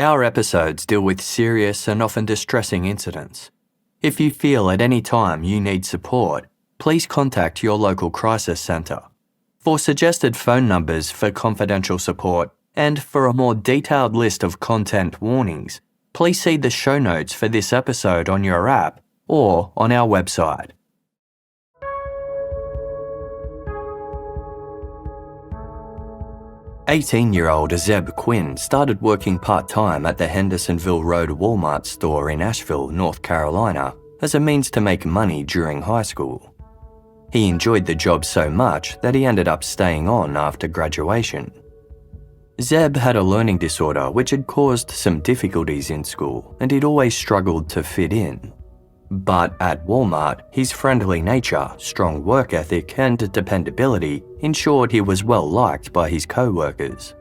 Our episodes deal with serious and often distressing incidents. If you feel at any time you need support, please contact your local crisis centre. For suggested phone numbers for confidential support and for a more detailed list of content warnings, please see the show notes for this episode on your app or on our website. "18-year-old Zebb Quinn started working part-time at the Hendersonville Road Wal-Mart store in Asheville, North Carolina, as a means to make money during high school. He enjoyed the job so much that he ended up staying on after graduation. Zebb had a learning disorder which had caused some difficulties in school, and he'd always struggled to fit in. But at Wal-Mart, his friendly nature, strong work ethic, and dependability ensured he was well liked by his co-workers.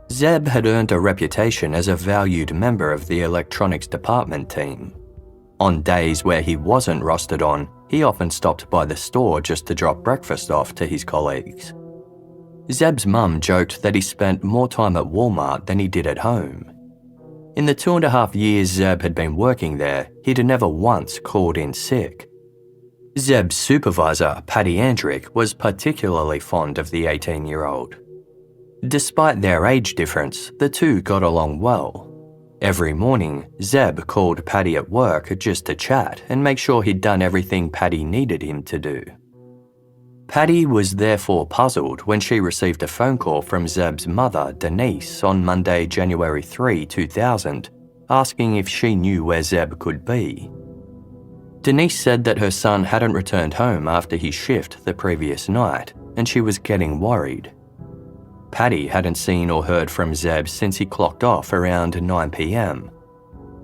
Zebb had earned a reputation as a valued member of the electronics department team. On days where he wasn't rostered on, he often stopped by the store just to drop breakfast off to his colleagues. Zebb's mum joked that he spent more time at Wal-Mart than he did at home. In the 2.5 years Zebb had been working there, he'd never once called in sick. Zebb's supervisor, Patty Andrick, was particularly fond of the 18-year-old. Despite their age difference, the two got along well. Every morning, Zebb called Patty at work just to chat and make sure he'd done everything Patty needed him to do. Patty was therefore puzzled when she received a phone call from Zebb's mother, Denise, on Monday, January 3, 2000, asking if she knew where Zebb could be. Denise said that her son hadn't returned home after his shift the previous night, and she was getting worried. Patty hadn't seen or heard from Zebb since he clocked off around 9 p.m.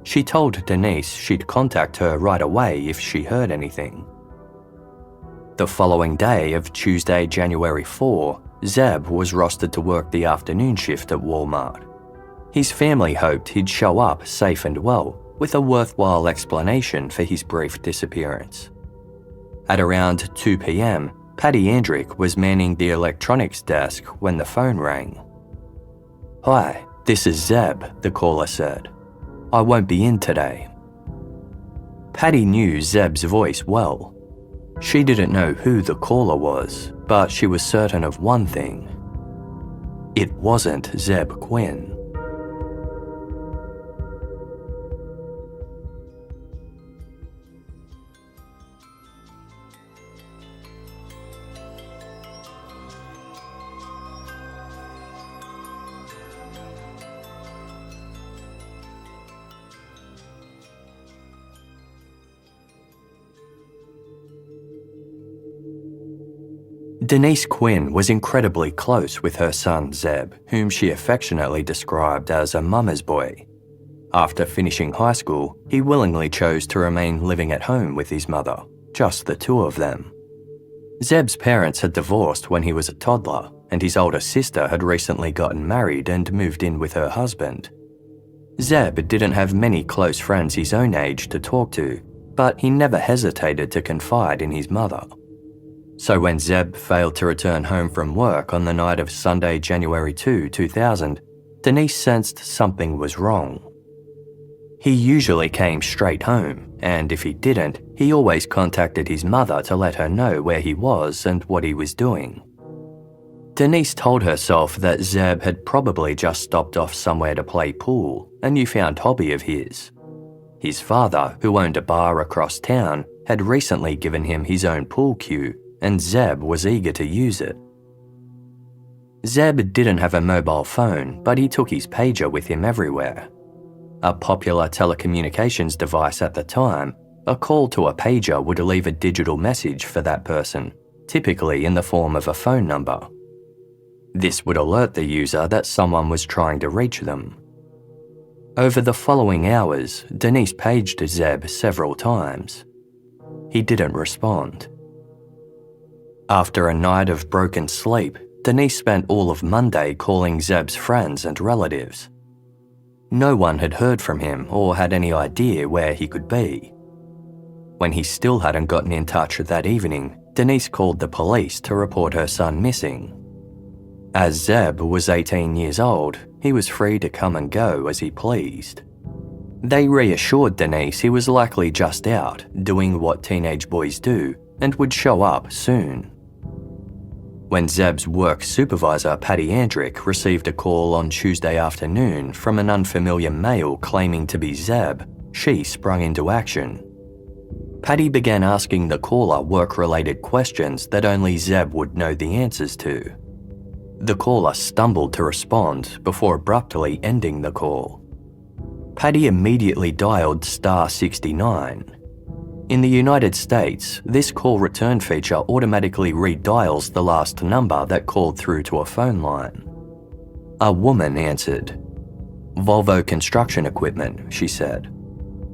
She told Denise she'd contact her right away if she heard anything. The following day of Tuesday, January 4, Zebb was rostered to work the afternoon shift at Wal-Mart. His family hoped he'd show up safe and well, with a worthwhile explanation for his brief disappearance. At around 2 p.m, Patty Andrick was manning the electronics desk when the phone rang. "Hi, this is Zebb," the caller said. "I won't be in today." Patty knew Zebb's voice well. She didn't know who the caller was, but she was certain of one thing. It wasn't Zebb Quinn. Denise Quinn was incredibly close with her son Zebb, whom she affectionately described as a mama's boy. After finishing high school, he willingly chose to remain living at home with his mother, just the two of them. Zebb's parents had divorced when he was a toddler, and his older sister had recently gotten married and moved in with her husband. Zebb didn't have many close friends his own age to talk to, but he never hesitated to confide in his mother. So when Zebb failed to return home from work on the night of Sunday, January 2, 2000, Denise sensed something was wrong. He usually came straight home, and if he didn't, he always contacted his mother to let her know where he was and what he was doing. Denise told herself that Zebb had probably just stopped off somewhere to play pool, a newfound hobby of his. His father, who owned a bar across town, had recently given him his own pool cue, and Zebb was eager to use it. Zebb didn't have a mobile phone, but he took his pager with him everywhere. A popular telecommunications device at the time, a call to a pager would leave a digital message for that person, typically in the form of a phone number. This would alert the user that someone was trying to reach them. Over the following hours, Denise paged Zebb several times. He didn't respond. After a night of broken sleep, Denise spent all of Monday calling Zebb's friends and relatives. No one had heard from him or had any idea where he could be. When he still hadn't gotten in touch that evening, Denise called the police to report her son missing. As Zebb was 18 years old, he was free to come and go as he pleased. They reassured Denise he was likely just out, doing what teenage boys do, and would show up soon. When Zebb's work supervisor, Patty Andrick, received a call on Tuesday afternoon from an unfamiliar male claiming to be Zebb, she sprung into action. Patty began asking the caller work-related questions that only Zebb would know the answers to. The caller stumbled to respond before abruptly ending the call. Patty immediately dialed *69. In the United States, this call return feature automatically redials the last number that called through to a phone line. A woman answered. "Volvo Construction Equipment," she said.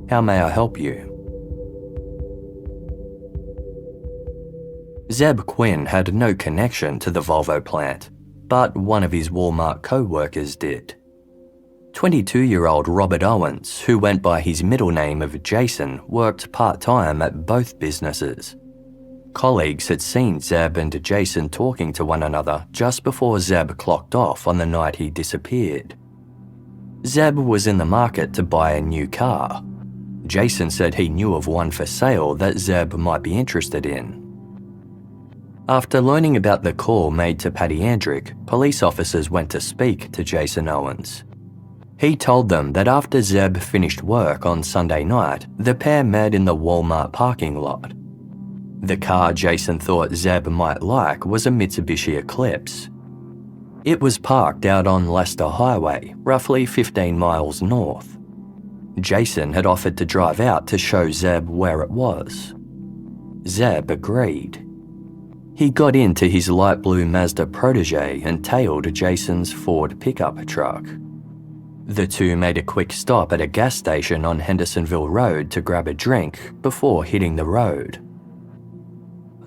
"How may I help you?" Zebb Quinn had no connection to the Volvo plant, but one of his Wal-Mart co-workers did. 22-year-old Robert Owens, who went by his middle name of Jason, worked part-time at both businesses. Colleagues had seen Zebb and Jason talking to one another just before Zebb clocked off on the night he disappeared. Zebb was in the market to buy a new car. Jason said he knew of one for sale that Zebb might be interested in. After learning about the call made to Patty Andrick, police officers went to speak to Jason Owens. He told them that after Zebb finished work on Sunday night, the pair met in the Wal-Mart parking lot. The car Jason thought Zebb might like was a Mitsubishi Eclipse. It was parked out on Leicester Highway, roughly 15 miles north. Jason had offered to drive out to show Zebb where it was. Zebb agreed. He got into his light blue Mazda Protege and tailed Jason's Ford pickup truck. The two made a quick stop at a gas station on Hendersonville Road to grab a drink before hitting the road.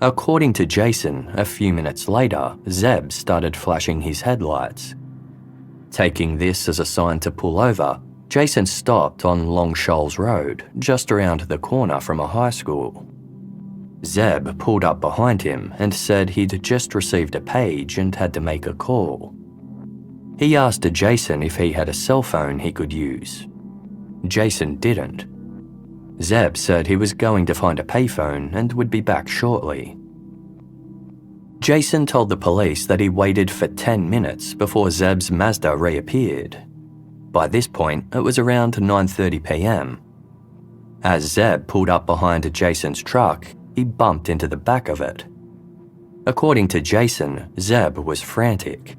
According to Jason, a few minutes later, Zebb started flashing his headlights. Taking this as a sign to pull over, Jason stopped on Long Shoals Road, just around the corner from a high school. Zebb pulled up behind him and said he'd just received a page and had to make a call. He asked Jason if he had a cell phone he could use. Jason didn't. Zebb said he was going to find a payphone and would be back shortly. Jason told the police that he waited for 10 minutes before Zebb's Mazda reappeared. By this point, it was around 9:30 p.m. As Zebb pulled up behind Jason's truck, he bumped into the back of it. According to Jason, Zebb was frantic.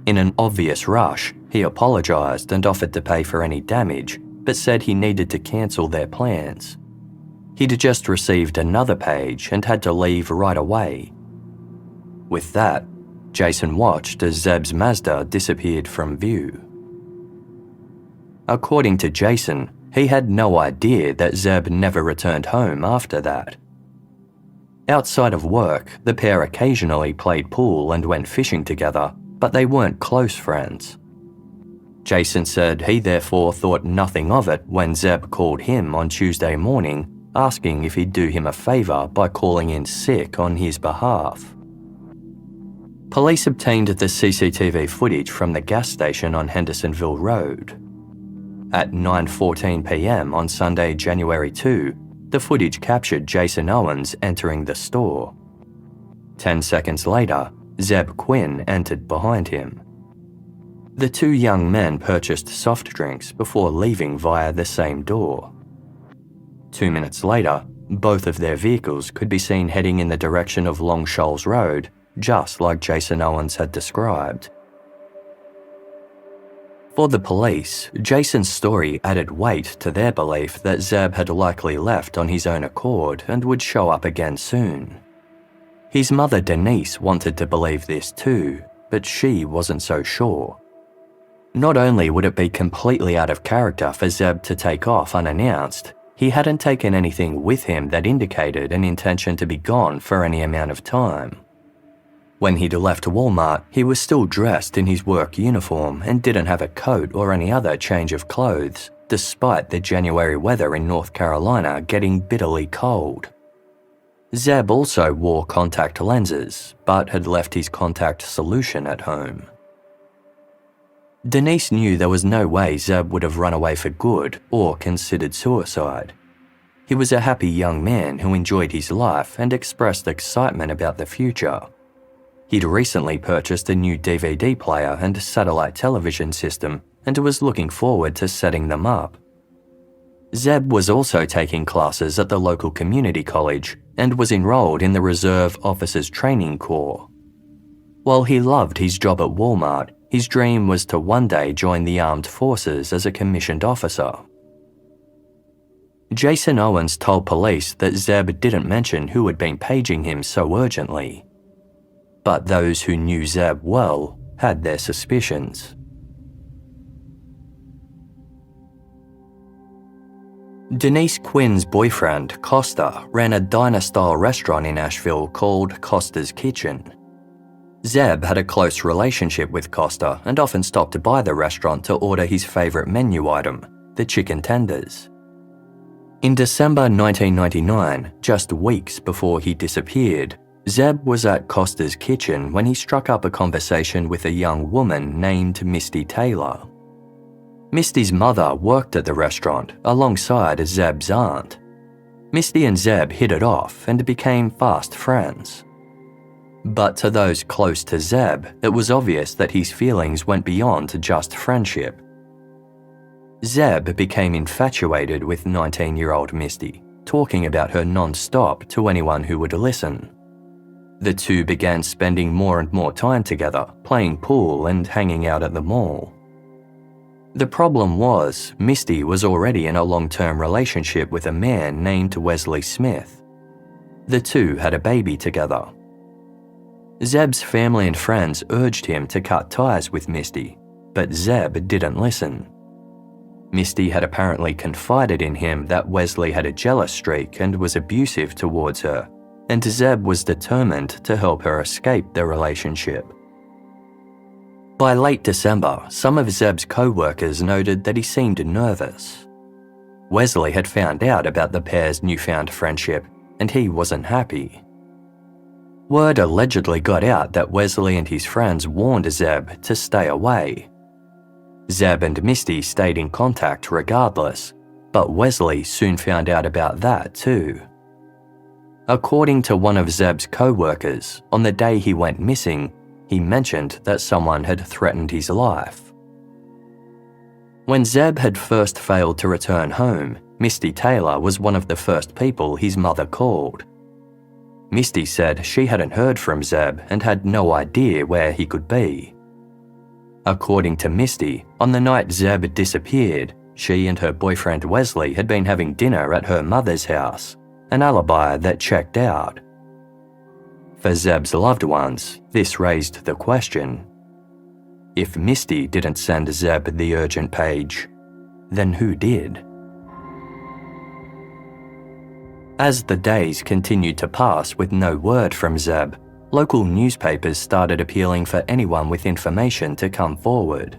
In an obvious rush, he apologized and offered to pay for any damage, but said he needed to cancel their plans. He'd just received another page and had to leave right away. With that, Jason watched as Zebb's Mazda disappeared from view. According to Jason, he had no idea that Zebb never returned home after that. Outside of work, the pair occasionally played pool and went fishing together, but they weren't close friends. Jason said he therefore thought nothing of it when Zebb called him on Tuesday morning, asking if he'd do him a favour by calling in sick on his behalf. Police obtained the CCTV footage from the gas station on Hendersonville Road. At 9:14 p.m. on Sunday, January 2, the footage captured Jason Owens entering the store. 10 seconds later, Zebb Quinn entered behind him. The two young men purchased soft drinks before leaving via the same door. 2 minutes later, both of their vehicles could be seen heading in the direction of Long Shoals Road, just like Jason Owens had described. For the police, Jason's story added weight to their belief that Zebb had likely left on his own accord and would show up again soon. His mother Denise wanted to believe this too, but she wasn't so sure. Not only would it be completely out of character for Zebb to take off unannounced, he hadn't taken anything with him that indicated an intention to be gone for any amount of time. When he'd left Wal-Mart, he was still dressed in his work uniform and didn't have a coat or any other change of clothes, despite the January weather in North Carolina getting bitterly cold. Zebb also wore contact lenses, but had left his contact solution at home. Denise knew there was no way Zebb would have run away for good or considered suicide. He was a happy young man who enjoyed his life and expressed excitement about the future. He'd recently purchased a new DVD player and satellite television system and was looking forward to setting them up. Zebb was also taking classes at the local community college and was enrolled in the Reserve Officers Training Corps. While he loved his job at Wal-Mart, his dream was to one day join the armed forces as a commissioned officer. Jason Owens told police that Zebb didn't mention who had been paging him so urgently. But those who knew Zebb well had their suspicions. Denise Quinn's boyfriend, Costa, ran a diner-style restaurant in Asheville called Costa's Kitchen. Zebb had a close relationship with Costa and often stopped by the restaurant to order his favourite menu item, the chicken tenders. In December 1999, just weeks before he disappeared, Zebb was at Costa's Kitchen when he struck up a conversation with a young woman named Misty Taylor. Misty's mother worked at the restaurant alongside Zebb's aunt. Misty and Zebb hit it off and became fast friends. But to those close to Zebb, it was obvious that his feelings went beyond just friendship. Zebb became infatuated with 19-year-old Misty, talking about her non-stop to anyone who would listen. The two began spending more and more time together, playing pool and hanging out at the mall. The problem was, Misty was already in a long-term relationship with a man named Wesley Smith. The two had a baby together. Zebb's family and friends urged him to cut ties with Misty, but Zebb didn't listen. Misty had apparently confided in him that Wesley had a jealous streak and was abusive towards her, and Zebb was determined to help her escape the relationship. By late December, some of Zebb's co-workers noted that he seemed nervous. Wesley had found out about the pair's newfound friendship, and he wasn't happy. Word allegedly got out that Wesley and his friends warned Zebb to stay away. Zebb and Misty stayed in contact regardless, but Wesley soon found out about that too. According to one of Zebb's co-workers, on the day he went missing, he mentioned that someone had threatened his life. When Zebb had first failed to return home, Misty Taylor was one of the first people his mother called. Misty said she hadn't heard from Zebb and had no idea where he could be. According to Misty, on the night Zebb disappeared, she and her boyfriend Wesley had been having dinner at her mother's house, an alibi that checked out. For Zebb's loved ones, this raised the question: if Misty didn't send Zebb the urgent page, then who did? As the days continued to pass with no word from Zebb, local newspapers started appealing for anyone with information to come forward.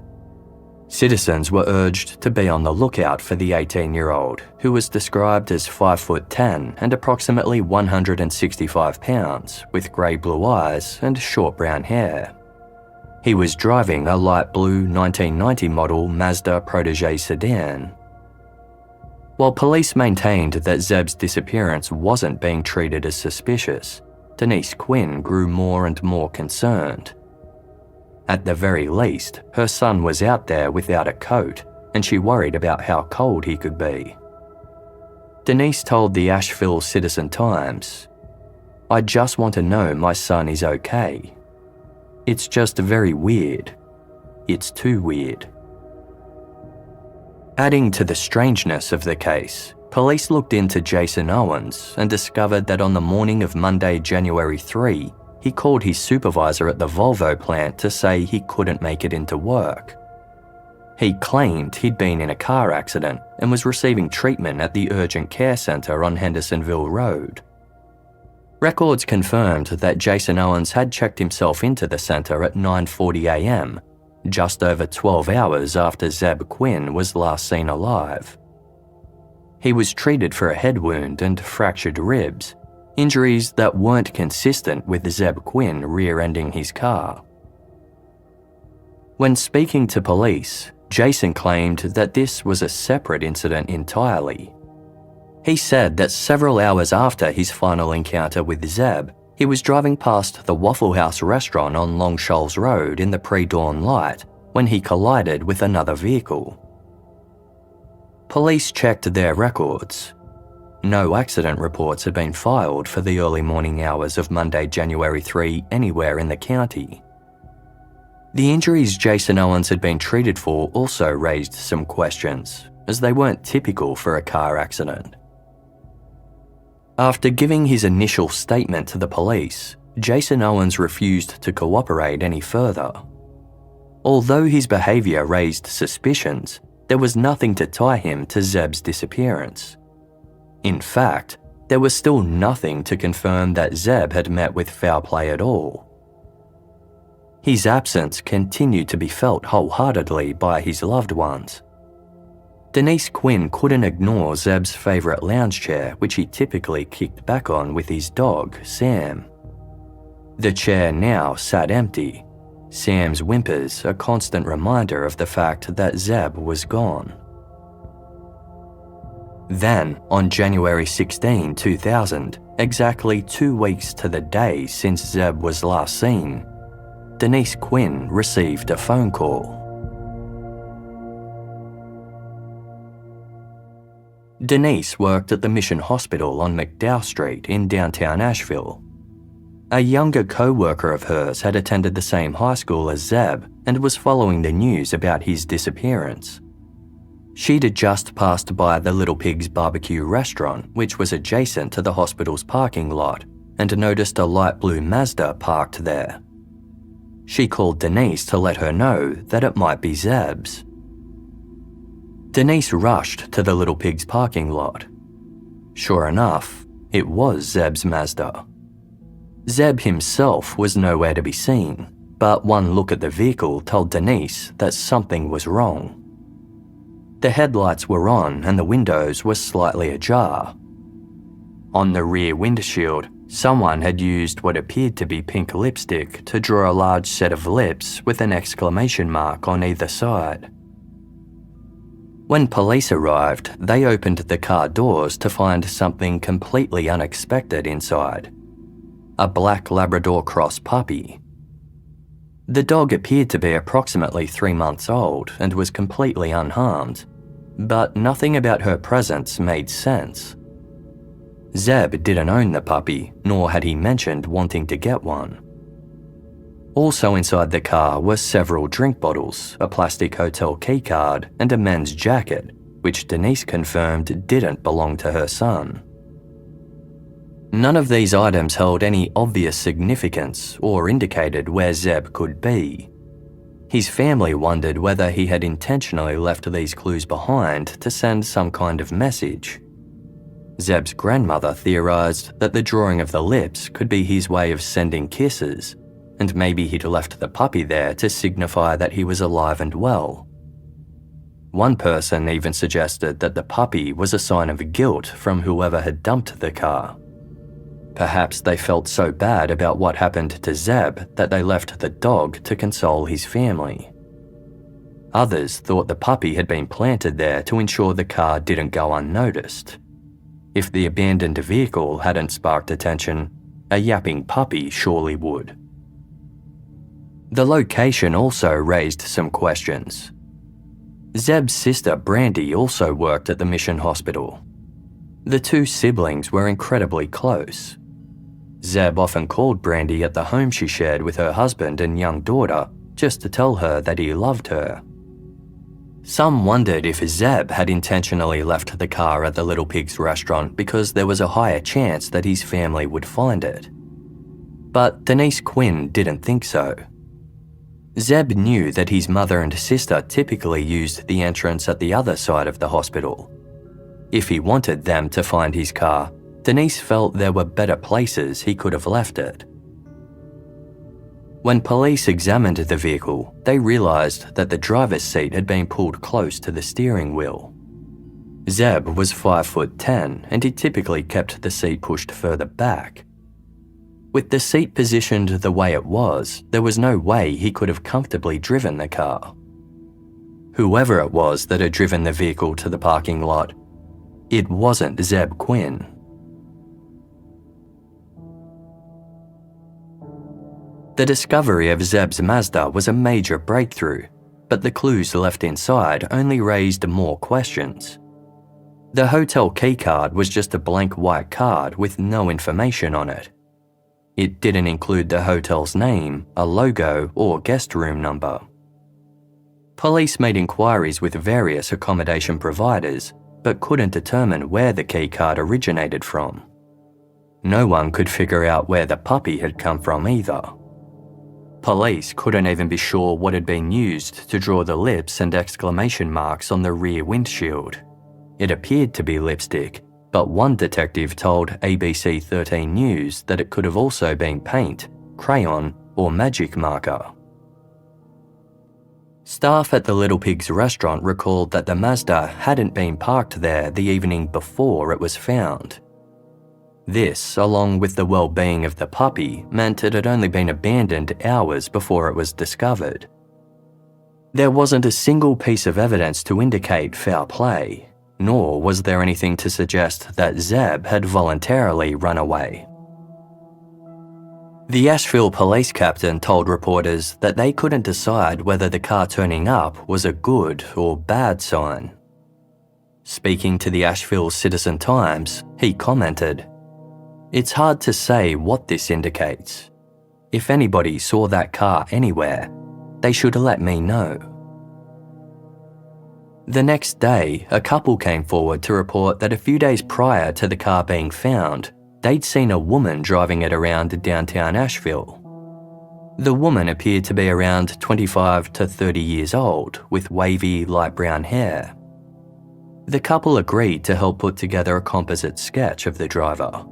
Citizens were urged to be on the lookout for the 18-year-old, who was described as 5'10" and approximately 165 pounds, with grey-blue eyes and short brown hair. He was driving a light blue 1990 model Mazda Protege sedan. While police maintained that Zebb's disappearance wasn't being treated as suspicious, Denise Quinn grew more and more concerned. At the very least, her son was out there without a coat, and she worried about how cold he could be. Denise told the Asheville Citizen-Times, "I just want to know my son is okay. It's just very weird. It's too weird." Adding to the strangeness of the case, police looked into Jason Owens and discovered that on the morning of Monday, January 3, he called his supervisor at the Volvo plant to say he couldn't make it into work. He claimed he'd been in a car accident and was receiving treatment at the urgent care centre on Hendersonville Road. Records confirmed that Jason Owens had checked himself into the centre at 9:40 a.m, just over 12 hours after Zebb Quinn was last seen alive. He was treated for a head wound and fractured ribs, injuries that weren't consistent with Zebb Quinn rear-ending his car. When speaking to police, Jason claimed that this was a separate incident entirely. He said that several hours after his final encounter with Zebb, he was driving past the Waffle House restaurant on Long Shoals Road in the pre-dawn light when he collided with another vehicle. Police checked their records. No accident reports had been filed for the early morning hours of Monday, January 3 anywhere in the county. The injuries Jason Owens had been treated for also raised some questions, as they weren't typical for a car accident. After giving his initial statement to the police, Jason Owens refused to cooperate any further. Although his behaviour raised suspicions, there was nothing to tie him to Zebb's disappearance. In fact, there was still nothing to confirm that Zebb had met with foul play at all. His absence continued to be felt wholeheartedly by his loved ones. Denise Quinn couldn't ignore Zebb's favourite lounge chair, which he typically kicked back on with his dog, Sam. The chair now sat empty, Sam's whimpers a constant reminder of the fact that Zebb was gone. Then, on January 16, 2000, exactly 2 weeks to the day since Zebb was last seen, Denise Quinn received a phone call. Denise worked at the Mission Hospital on McDowell Street in downtown Asheville. A younger co-worker of hers had attended the same high school as Zebb and was following the news about his disappearance. She'd just passed by the Little Pig's barbecue restaurant, which was adjacent to the hospital's parking lot, and noticed a light blue Mazda parked there. She called Denise to let her know that it might be Zebb's. Denise rushed to the Little Pig's parking lot. Sure enough, it was Zebb's Mazda. Zebb himself was nowhere to be seen, but one look at the vehicle told Denise that something was wrong. The headlights were on and the windows were slightly ajar. On the rear windshield, someone had used what appeared to be pink lipstick to draw a large set of lips with an exclamation mark on either side. When police arrived, they opened the car doors to find something completely unexpected inside. A black Labrador cross puppy. The dog appeared to be approximately 3 months old and was completely unharmed, but nothing about her presence made sense. Zebb didn't own the puppy, nor had he mentioned wanting to get one. Also inside the car were several drink bottles, a plastic hotel keycard, and a men's jacket, which Denise confirmed didn't belong to her son. None of these items held any obvious significance or indicated where Zebb could be. His family wondered whether he had intentionally left these clues behind to send some kind of message. Zebb's grandmother theorised that the drawing of the lips could be his way of sending kisses, and maybe he'd left the puppy there to signify that he was alive and well. One person even suggested that the puppy was a sign of guilt from whoever had dumped the car. Perhaps they felt so bad about what happened to Zebb that they left the dog to console his family. Others thought the puppy had been planted there to ensure the car didn't go unnoticed. If the abandoned vehicle hadn't sparked attention, a yapping puppy surely would. The location also raised some questions. Zebb's sister Brandy also worked at the Mission Hospital. The two siblings were incredibly close. Zebb often called Brandy at the home she shared with her husband and young daughter just to tell her that he loved her. Some wondered if Zebb had intentionally left the car at the Little Pig's restaurant because there was a higher chance that his family would find it. But Denise Quinn didn't think so. Zebb knew that his mother and sister typically used the entrance at the other side of the hospital. If he wanted them to find his car, Denise felt there were better places he could have left it. When police examined the vehicle, they realised that the driver's seat had been pulled close to the steering wheel. Zebb was 5'10" and he typically kept the seat pushed further back. With the seat positioned the way it was, there was no way he could have comfortably driven the car. Whoever it was that had driven the vehicle to the parking lot, it wasn't Zebb Quinn. The discovery of Zebb's Mazda was a major breakthrough, but the clues left inside only raised more questions. The hotel keycard was just a blank white card with no information on it. It didn't include the hotel's name, a logo, or guest room number. Police made inquiries with various accommodation providers, but couldn't determine where the keycard originated from. No one could figure out where the puppy had come from either. Police couldn't even be sure what had been used to draw the lips and exclamation marks on the rear windshield. It appeared to be lipstick, but one detective told ABC 13 News that it could have also been paint, crayon, or magic marker. Staff at the Little Pigs restaurant recalled that the Mazda hadn't been parked there the evening before it was found. This, along with the well-being of the puppy, meant it had only been abandoned hours before it was discovered. There wasn't a single piece of evidence to indicate foul play, nor was there anything to suggest that Zebb had voluntarily run away. The Asheville police captain told reporters that they couldn't decide whether the car turning up was a good or bad sign. Speaking to the Asheville Citizen-Times, he commented, "It's hard to say what this indicates. If anybody saw that car anywhere, they should let me know." The next day, a couple came forward to report that a few days prior to the car being found, they'd seen a woman driving it around downtown Asheville. The woman appeared to be around 25 to 30 years old, with wavy, light brown hair. The couple agreed to help put together a composite sketch of the driver.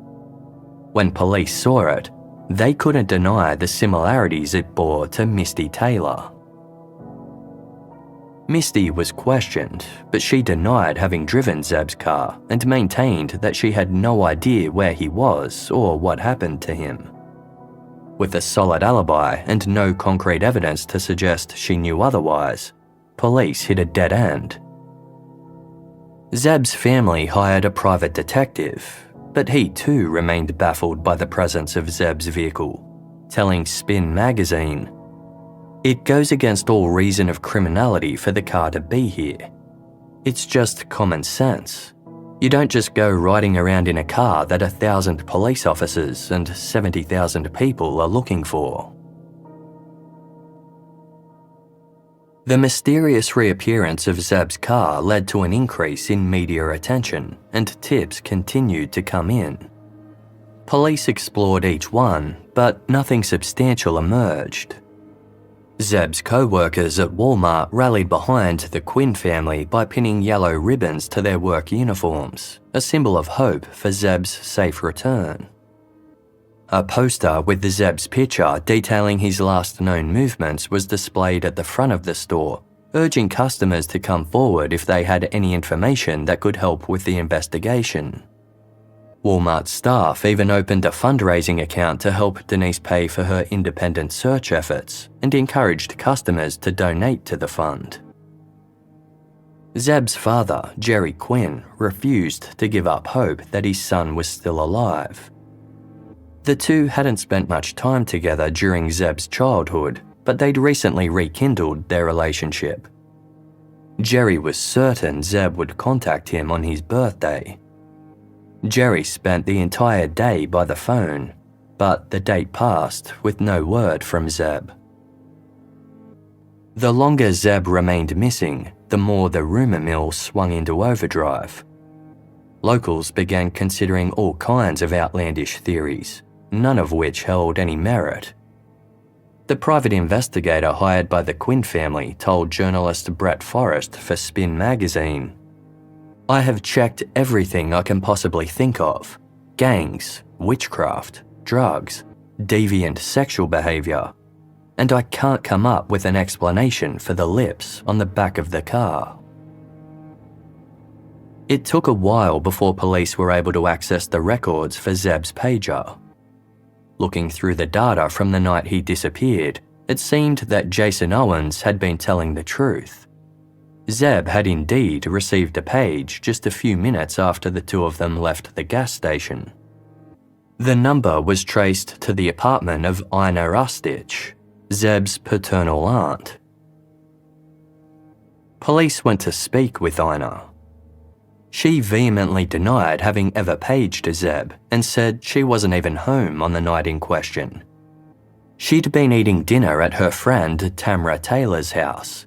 When police saw it, they couldn't deny the similarities it bore to Misty Taylor. Misty was questioned, but she denied having driven Zebb's car and maintained that she had no idea where he was or what happened to him. With a solid alibi and no concrete evidence to suggest she knew otherwise, police hit a dead end. Zebb's family hired a private detective, but he too remained baffled by the presence of Zebb's vehicle, telling Spin magazine, "It goes against all reason of criminality for the car to be here. It's just common sense. You don't just go riding around in a car that 1,000 police officers and 70,000 people are looking for." The mysterious reappearance of Zebb's car led to an increase in media attention, and tips continued to come in. Police explored each one, but nothing substantial emerged. Zebb's co-workers at Wal-Mart rallied behind the Quinn family by pinning yellow ribbons to their work uniforms, a symbol of hope for Zebb's safe return. A poster with Zebb's picture detailing his last known movements was displayed at the front of the store, urging customers to come forward if they had any information that could help with the investigation. Wal-Mart staff even opened a fundraising account to help Denise pay for her independent search efforts and encouraged customers to donate to the fund. Zebb's father, Jerry Quinn, refused to give up hope that his son was still alive. The two hadn't spent much time together during Zebb's childhood, but they'd recently rekindled their relationship. Jerry was certain Zebb would contact him on his birthday. Jerry spent the entire day by the phone, but the date passed with no word from Zebb. The longer Zebb remained missing, the more the rumour mill swung into overdrive. Locals began considering all kinds of outlandish theories, none of which held any merit. The private investigator hired by the Quinn family told journalist Brett Forrest for Spin magazine, "I have checked everything I can possibly think of. gangs, witchcraft, drugs, deviant sexual behaviour, and I can't come up with an explanation for the lips on the back of the car. It took a while before police were able to access the records for Zebb's pager. Looking through the data from the night he disappeared, it seemed that Jason Owens had been telling the truth. Zebb had indeed received a page just a few minutes after the two of them left the gas station. The number was traced to the apartment of Ina Ustich, Zebb's paternal aunt. Police went to speak with Ina. She vehemently denied having ever paged Zebb and said she wasn't even home on the night in question. She'd been eating dinner at her friend Tamra Taylor's house.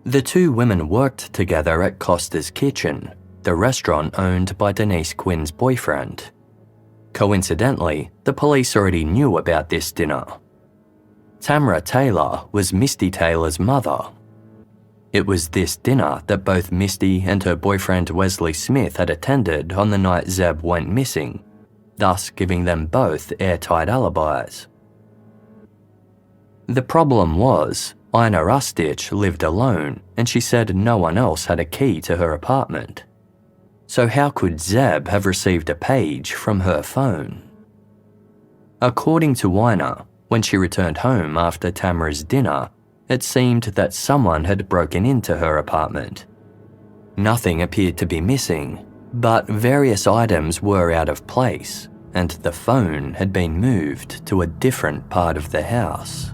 The two women worked together at Costa's Kitchen, the restaurant owned by Denise Quinn's boyfriend. Coincidentally, the police already knew about this dinner. Tamra Taylor was Misty Taylor's mother. It was this dinner that both Misty and her boyfriend Wesley Smith had attended on the night Zebb went missing, thus giving them both airtight alibis. The problem was, Ina Ustich lived alone and she said no one else had a key to her apartment. So how could Zebb have received a page from her phone? According to Ina, when she returned home after Tamra's dinner, it seemed that someone had broken into her apartment. Nothing appeared to be missing, but various items were out of place, and the phone had been moved to a different part of the house.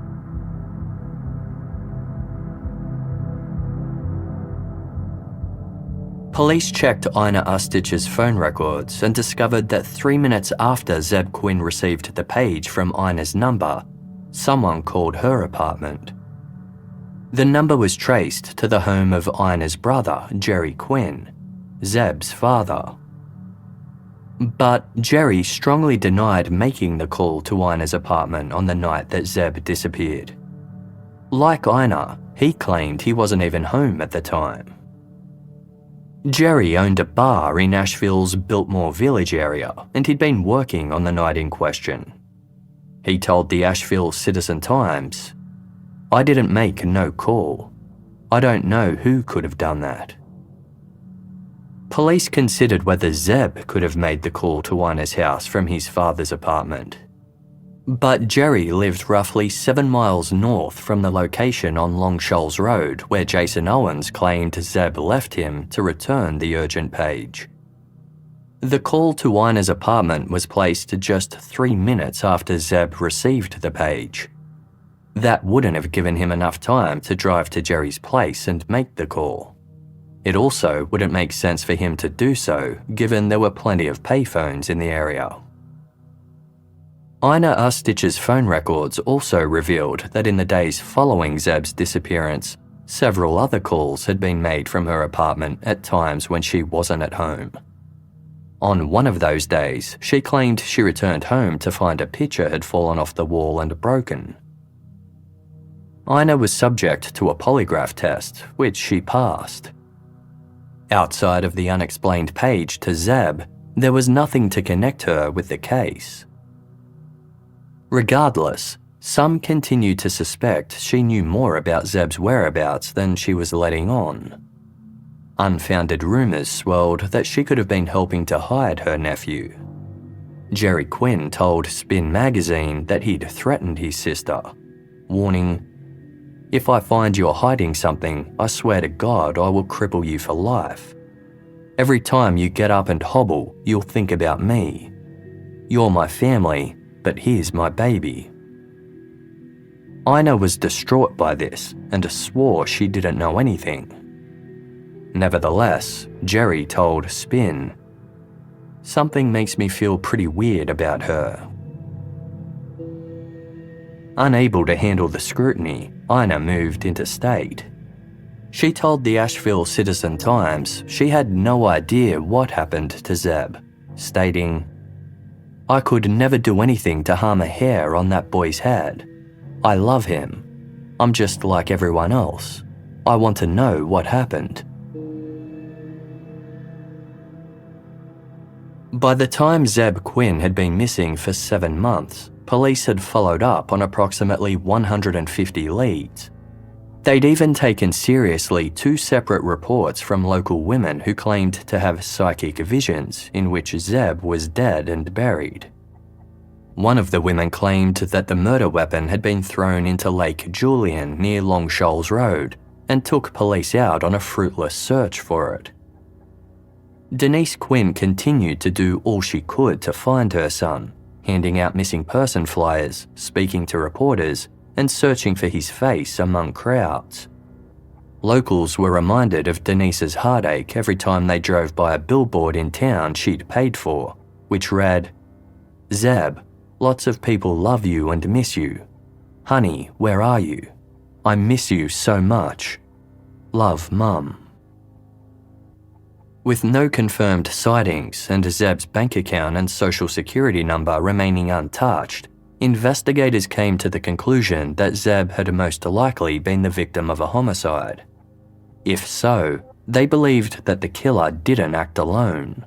Police checked Ina Ustich's phone records and discovered that 3 minutes after Zebb Quinn received the page from Ina's number, someone called her apartment. The number was traced to the home of Ina's brother, Jerry Quinn, Zebb's father. But Jerry strongly denied making the call to Ina's apartment on the night that Zebb disappeared. Like Ina, he claimed he wasn't even home at the time. Jerry owned a bar in Asheville's Biltmore Village area, and he'd been working on the night in question. He told the Asheville Citizen-Times, "I didn't make no call. I don't know who could have done that." Police considered whether Zebb could have made the call to Ina's house from his father's apartment. But Jerry lived roughly 7 miles north from the location on Long Shoals Road where Jason Owens claimed Zebb left him to return the urgent page. The call to Ina's apartment was placed just 3 minutes after Zebb received the page. That wouldn't have given him enough time to drive to Jerry's place and make the call. It also wouldn't make sense for him to do so, given there were plenty of payphones in the area. Ina Ustich's phone records also revealed that in the days following Zebb's disappearance, several other calls had been made from her apartment at times when she wasn't at home. On one of those days, she claimed she returned home to find a picture had fallen off the wall and broken. Ina was subject to a polygraph test, which she passed. Outside of the unexplained page to Zebb, there was nothing to connect her with the case. Regardless, some continued to suspect she knew more about Zebb's whereabouts than she was letting on. Unfounded rumours swirled that she could have been helping to hide her nephew. Jerry Quinn told Spin magazine that he'd threatened his sister, warning, "If I find you're hiding something, I swear to God I will cripple you for life. Every time you get up and hobble, you'll think about me. You're my family, but here's my baby." Ina was distraught by this and swore she didn't know anything. Nevertheless, Jerry told Spin, "Something makes me feel pretty weird about her." Unable to handle the scrutiny, Ina moved interstate. She told the Asheville Citizen-Times she had no idea what happened to Zebb, stating, "I could never do anything to harm a hair on that boy's head. I love him. I'm just like everyone else. I want to know what happened." By the time Zebb Quinn had been missing for 7 months, police had followed up on approximately 150 leads. They'd even taken seriously 2 separate reports from local women who claimed to have psychic visions in which Zebb was dead and buried. One of the women claimed that the murder weapon had been thrown into Lake Julian near Long Shoals Road and took police out on a fruitless search for it. Denise Quinn continued to do all she could to find her son, handing out missing person flyers, speaking to reporters, and searching for his face among crowds. Locals were reminded of Denise's heartache every time they drove by a billboard in town she'd paid for, which read, "Zebb, lots of people love you and miss you. Honey, where are you? I miss you so much. Love, Mum." With no confirmed sightings and Zebb's bank account and social security number remaining untouched, investigators came to the conclusion that Zebb had most likely been the victim of a homicide. If so, they believed that the killer didn't act alone.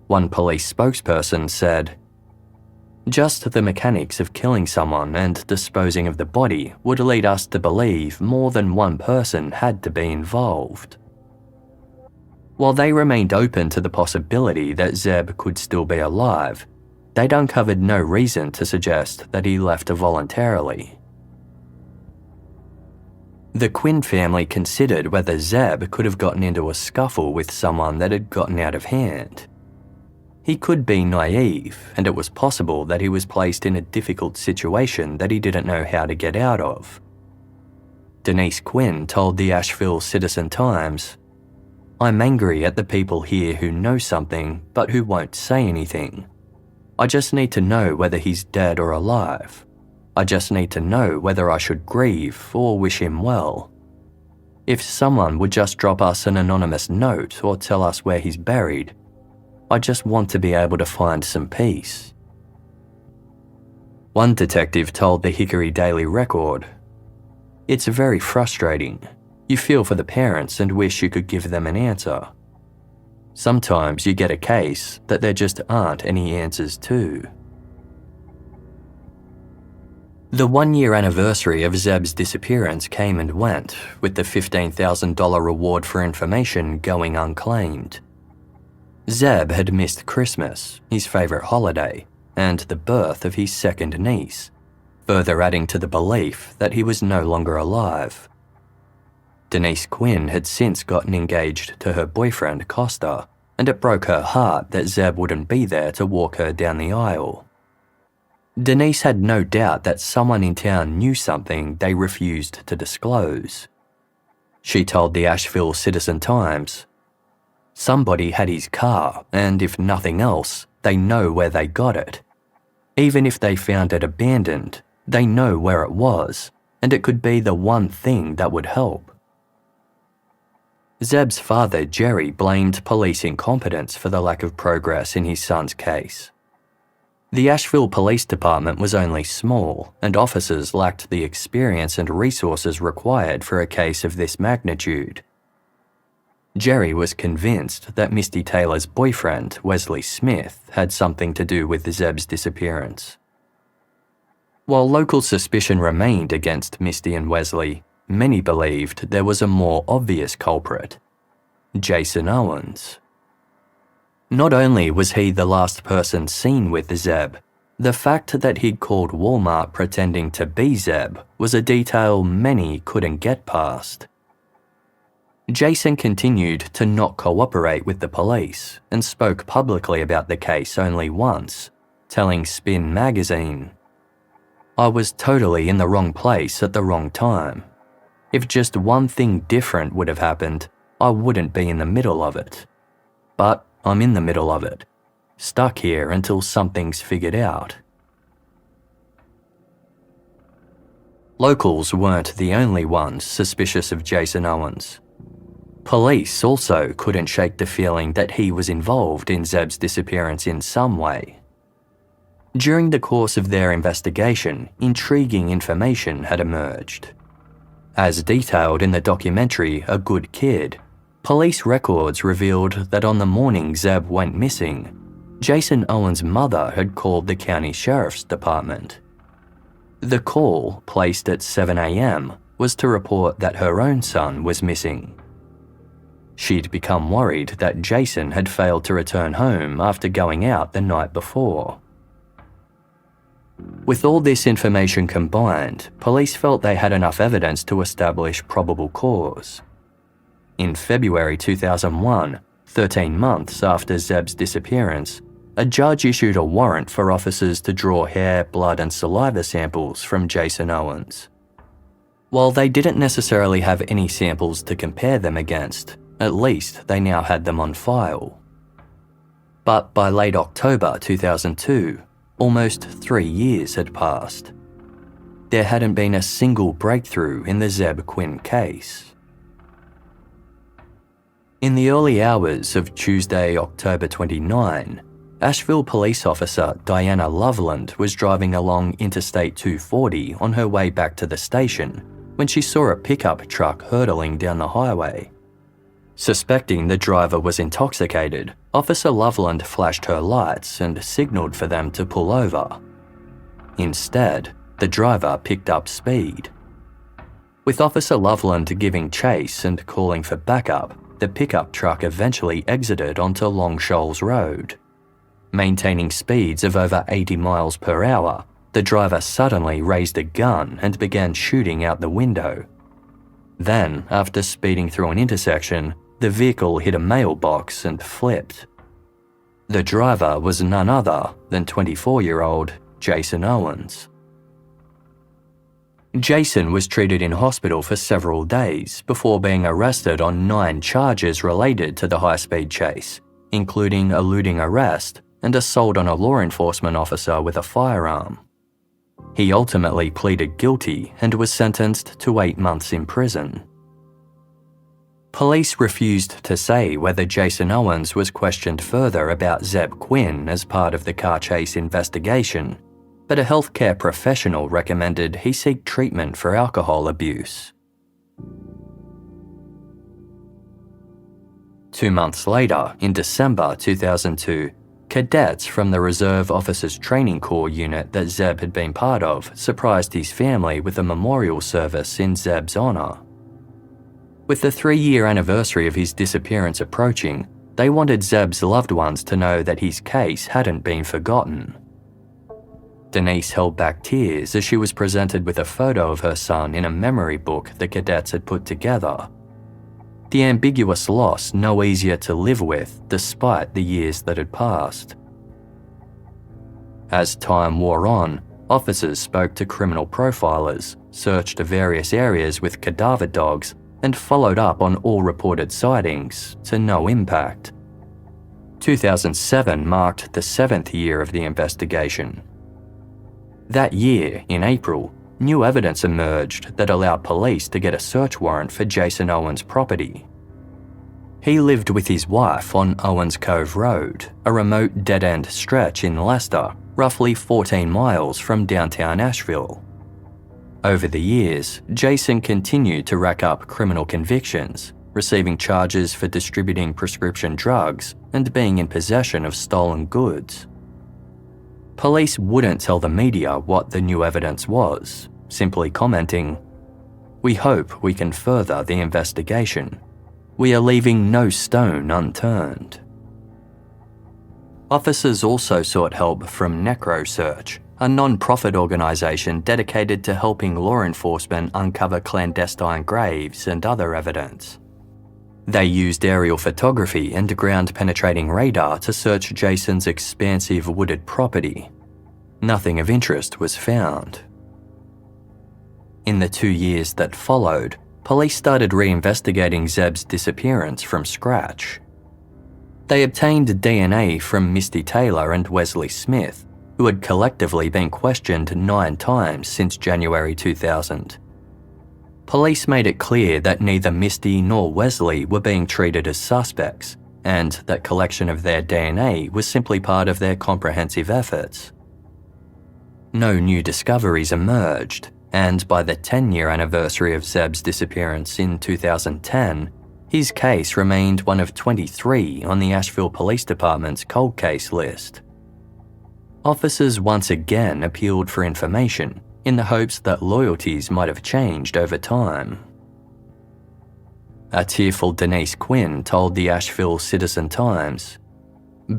One police spokesperson said, "Just the mechanics of killing someone and disposing of the body would lead us to believe more than one person had to be involved." While they remained open to the possibility that Zebb could still be alive, they'd uncovered no reason to suggest that he left voluntarily. The Quinn family considered whether Zebb could have gotten into a scuffle with someone that had gotten out of hand. He could be naive, and it was possible that he was placed in a difficult situation that he didn't know how to get out of. Denise Quinn told the Asheville Citizen-Times, "I'm angry at the people here who know something but who won't say anything. I just need to know whether he's dead or alive. I just need to know whether I should grieve or wish him well. If someone would just drop us an anonymous note or tell us where he's buried, I just want to be able to find some peace." One detective told the Hickory Daily Record, "It's very frustrating. You feel for the parents and wish you could give them an answer. Sometimes you get a case that there just aren't any answers to." The 1-year anniversary of Zebb's disappearance came and went, with the $15,000 reward for information going unclaimed. Zebb had missed Christmas, his favourite holiday, and the birth of his second niece, further adding to the belief that he was no longer alive. Denise Quinn had since gotten engaged to her boyfriend Costa, and it broke her heart that Zebb wouldn't be there to walk her down the aisle. Denise had no doubt that someone in town knew something they refused to disclose. She told the Asheville Citizen-Times, "Somebody had his car, and if nothing else, they know where they got it. Even if they found it abandoned, they know where it was, and it could be the one thing that would help." Zebb's father, Jerry, blamed police incompetence for the lack of progress in his son's case. The Asheville Police Department was only small, and officers lacked the experience and resources required for a case of this magnitude. Jerry was convinced that Misty Taylor's boyfriend, Wesley Smith, had something to do with Zebb's disappearance. While local suspicion remained against Misty and Wesley, many believed there was a more obvious culprit, Jason Owens. Not only was he the last person seen with Zebb, the fact that he'd called Wal-Mart pretending to be Zebb was a detail many couldn't get past. Jason continued to not cooperate with the police and spoke publicly about the case only once, telling Spin magazine, "I was totally in the wrong place at the wrong time. If just one thing different would have happened, I wouldn't be in the middle of it. But I'm in the middle of it, stuck here until something's figured out." Locals weren't the only ones suspicious of Jason Owens. Police also couldn't shake the feeling that he was involved in Zebb's disappearance in some way. During the course of their investigation, intriguing information had emerged. As detailed in the documentary A Good Kid, police records revealed that on the morning Zebb went missing, Jason Owens' mother had called the county sheriff's department. The call, placed at 7 a.m., was to report that her own son was missing. She'd become worried that Jason had failed to return home after going out the night before. With all this information combined, police felt they had enough evidence to establish probable cause. In February 2001, 13 months after Zebb's disappearance, a judge issued a warrant for officers to draw hair, blood and saliva samples from Jason Owens. While they didn't necessarily have any samples to compare them against, at least they now had them on file. But by late October 2002, almost 3 years had passed. There hadn't been a single breakthrough in the Zebb Quinn case. In the early hours of Tuesday, October 29, Asheville police officer Diana Loveland was driving along Interstate 240 on her way back to the station when she saw a pickup truck hurtling down the highway. Suspecting the driver was intoxicated, Officer Loveland flashed her lights and signaled for them to pull over. Instead, the driver picked up speed. With Officer Loveland giving chase and calling for backup, the pickup truck eventually exited onto Long Shoals Road. Maintaining speeds of over 80 miles per hour, the driver suddenly raised a gun and began shooting out the window. Then, after speeding through an intersection, the vehicle hit a mailbox and flipped. The driver was none other than 24-year-old Jason Owens. Jason was treated in hospital for several days before being arrested on 9 charges related to the high-speed chase, including eluding arrest and assault on a law enforcement officer with a firearm. He ultimately pleaded guilty and was sentenced to 8 months in prison. Police refused to say whether Jason Owens was questioned further about Zebb Quinn as part of the car chase investigation, but a healthcare professional recommended he seek treatment for alcohol abuse. 2 months later, in December 2002, cadets from the Reserve Officers Training Corps unit that Zebb had been part of surprised his family with a memorial service in Zebb's honour. With the 3-year anniversary of his disappearance approaching, they wanted Zebb's loved ones to know that his case hadn't been forgotten. Denise held back tears as she was presented with a photo of her son in a memory book the cadets had put together. The ambiguous loss no easier to live with despite the years that had passed. As time wore on, officers spoke to criminal profilers, searched various areas with cadaver dogs, and followed up on all reported sightings to no impact. 2007 marked the 7th year of the investigation. That year, in April, new evidence emerged that allowed police to get a search warrant for Jason Owens' property. He lived with his wife on Owens Cove Road, a remote dead-end stretch in Leicester, roughly 14 miles from downtown Asheville. Over the years, Jason continued to rack up criminal convictions, receiving charges for distributing prescription drugs and being in possession of stolen goods. Police wouldn't tell the media what the new evidence was, simply commenting, "We hope we can further the investigation. We are leaving no stone unturned." Officers also sought help from NecroSearch, a non-profit organisation dedicated to helping law enforcement uncover clandestine graves and other evidence. They used aerial photography and ground-penetrating radar to search Jason's expansive wooded property. Nothing of interest was found. In the 2 years that followed, police started reinvestigating Zebb's disappearance from scratch. They obtained DNA from Misty Taylor and Wesley Smith, who had collectively been questioned 9 times since January 2000. Police made it clear that neither Misty nor Wesley were being treated as suspects, and that collection of their DNA was simply part of their comprehensive efforts. No new discoveries emerged, and by the 10-year anniversary of Zebb's disappearance in 2010, His case remained one of 23 on the Asheville Police Department's cold case list. Officers once again appealed for information in the hopes that loyalties might have changed over time. A tearful Denise Quinn told the Asheville Citizen-Times,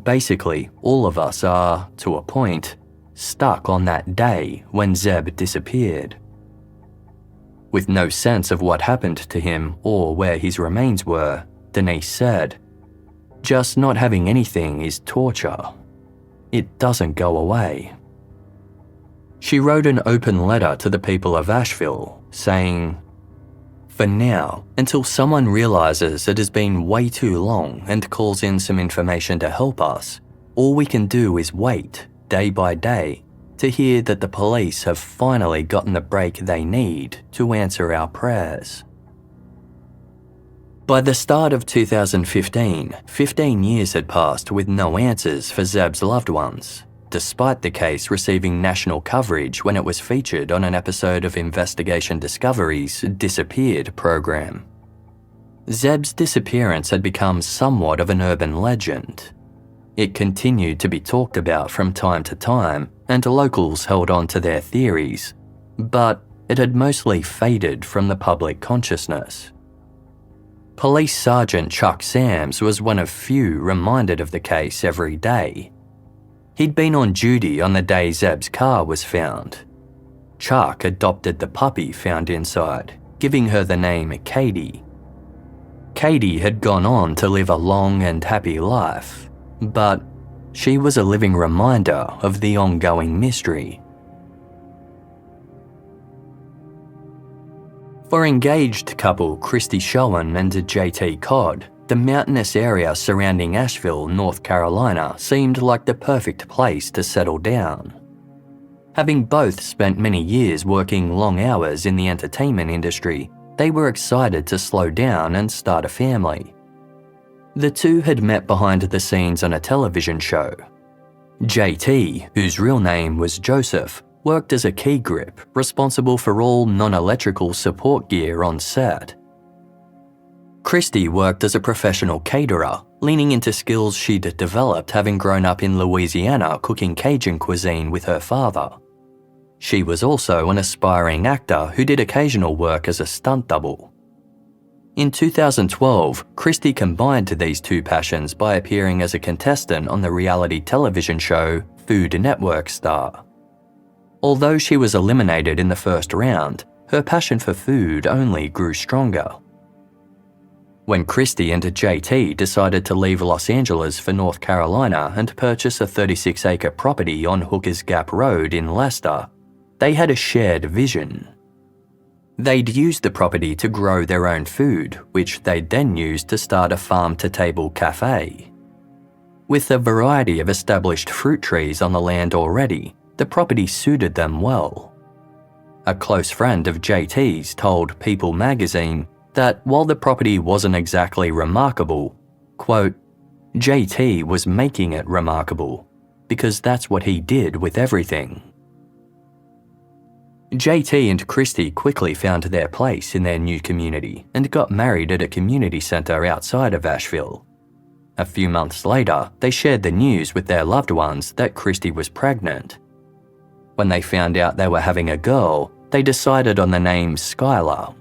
"Basically, all of us are, to a point, stuck on that day when Zebb disappeared." With no sense of what happened to him or where his remains were, Denise said, "Just not having anything is torture. It doesn't go away." She wrote an open letter to the people of Asheville, saying, "For now, until someone realizes it has been way too long and calls in some information to help us, all we can do is wait, day by day, to hear that the police have finally gotten the break they need to answer our prayers." By the start of 2015, 15 years had passed with no answers for Zebb's loved ones, despite the case receiving national coverage when it was featured on an episode of Investigation Discovery's Disappeared program. Zebb's disappearance had become somewhat of an urban legend. It continued to be talked about from time to time, and locals held on to their theories, but it had mostly faded from the public consciousness. Police Sergeant Chuck Sams was one of few reminded of the case every day. He'd been on duty on the day Zebb's car was found. Chuck adopted the puppy found inside, giving her the name Katie. Katie had gone on to live a long and happy life, but she was a living reminder of the ongoing mystery. For engaged couple Christy Schoen and JT Codd, the mountainous area surrounding Asheville, North Carolina seemed like the perfect place to settle down. Having both spent many years working long hours in the entertainment industry, they were excited to slow down and start a family. The two had met behind the scenes on a television show. JT, whose real name was Joseph, worked as a key grip responsible for all non-electrical support gear on set. Christy worked as a professional caterer, leaning into skills she'd developed having grown up in Louisiana cooking Cajun cuisine with her father. She was also an aspiring actor who did occasional work as a stunt double. In 2012, Christy combined these two passions by appearing as a contestant on the reality television show Food Network Star. Although she was eliminated in the first round, her passion for food only grew stronger. When Christy and JT decided to leave Los Angeles for North Carolina and purchase a 36-acre property on Hooker's Gap Road in Leicester, they had a shared vision. They'd use the property to grow their own food, which they'd then use to start a farm-to-table cafe. With a variety of established fruit trees on the land already, the property suited them well. A close friend of JT's told People magazine that while the property wasn't exactly remarkable, quote, JT was making it remarkable, because that's what he did with everything. JT and Christy quickly found their place in their new community and got married at a community centre outside of Asheville. A few months later, they shared the news with their loved ones that Christy was pregnant. When they found out they were having a girl, they decided on the name Skylar.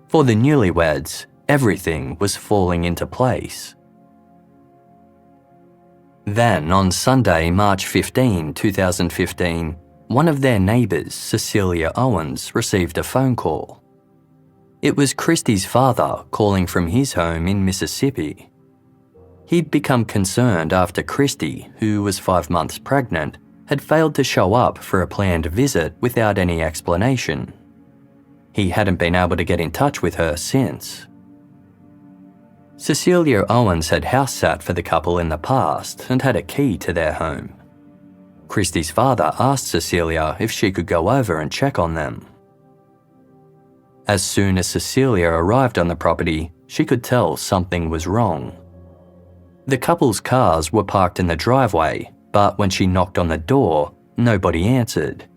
For the newlyweds, everything was falling into place. Then, on Sunday, March 15, 2015, one of their neighbours, Cecilia Owens, received a phone call. It was Christy's father calling from his home in Mississippi. He'd become concerned after Christy, who was 5 months pregnant, had failed to show up for a planned visit without any explanation. He hadn't been able to get in touch with her since. Cecilia Owens had house sat for the couple in the past and had a key to their home. Christy's father asked Cecilia if she could go over and check on them. As soon as Cecilia arrived on the property, she could tell something was wrong. The couple's cars were parked in the driveway, but when she knocked on the door, nobody answered.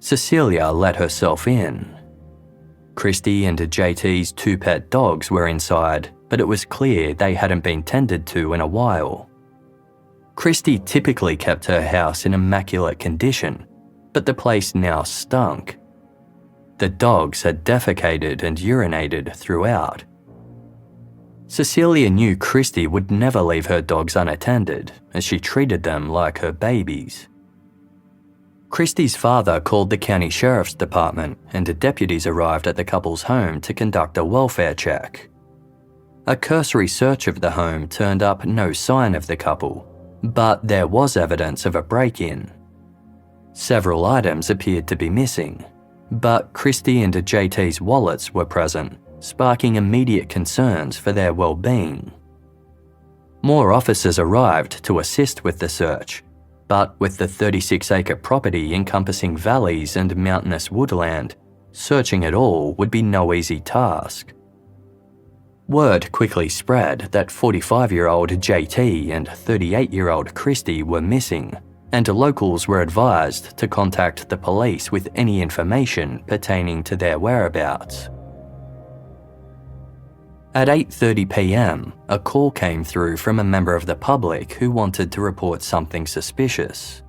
Cecilia let herself in. Christy and JT's 2 pet dogs were inside, but it was clear they hadn't been tended to in a while. Christy typically kept her house in immaculate condition, but the place now stunk. The dogs had defecated and urinated throughout. Cecilia knew Christy would never leave her dogs unattended, as she treated them like her babies. Christy's father called the county sheriff's department, and deputies arrived at the couple's home to conduct a welfare check. A cursory search of the home turned up no sign of the couple, but there was evidence of a break-in. Several items appeared to be missing, but Christy and JT's wallets were present, sparking immediate concerns for their well-being. More officers arrived to assist with the search, but with the 36-acre property encompassing valleys and mountainous woodland, searching it all would be no easy task. Word quickly spread that 45-year-old JT and 38-year-old Christy were missing, and locals were advised to contact the police with any information pertaining to their whereabouts. At 8:30 p.m, a call came through from a member of the public who wanted to report something suspicious.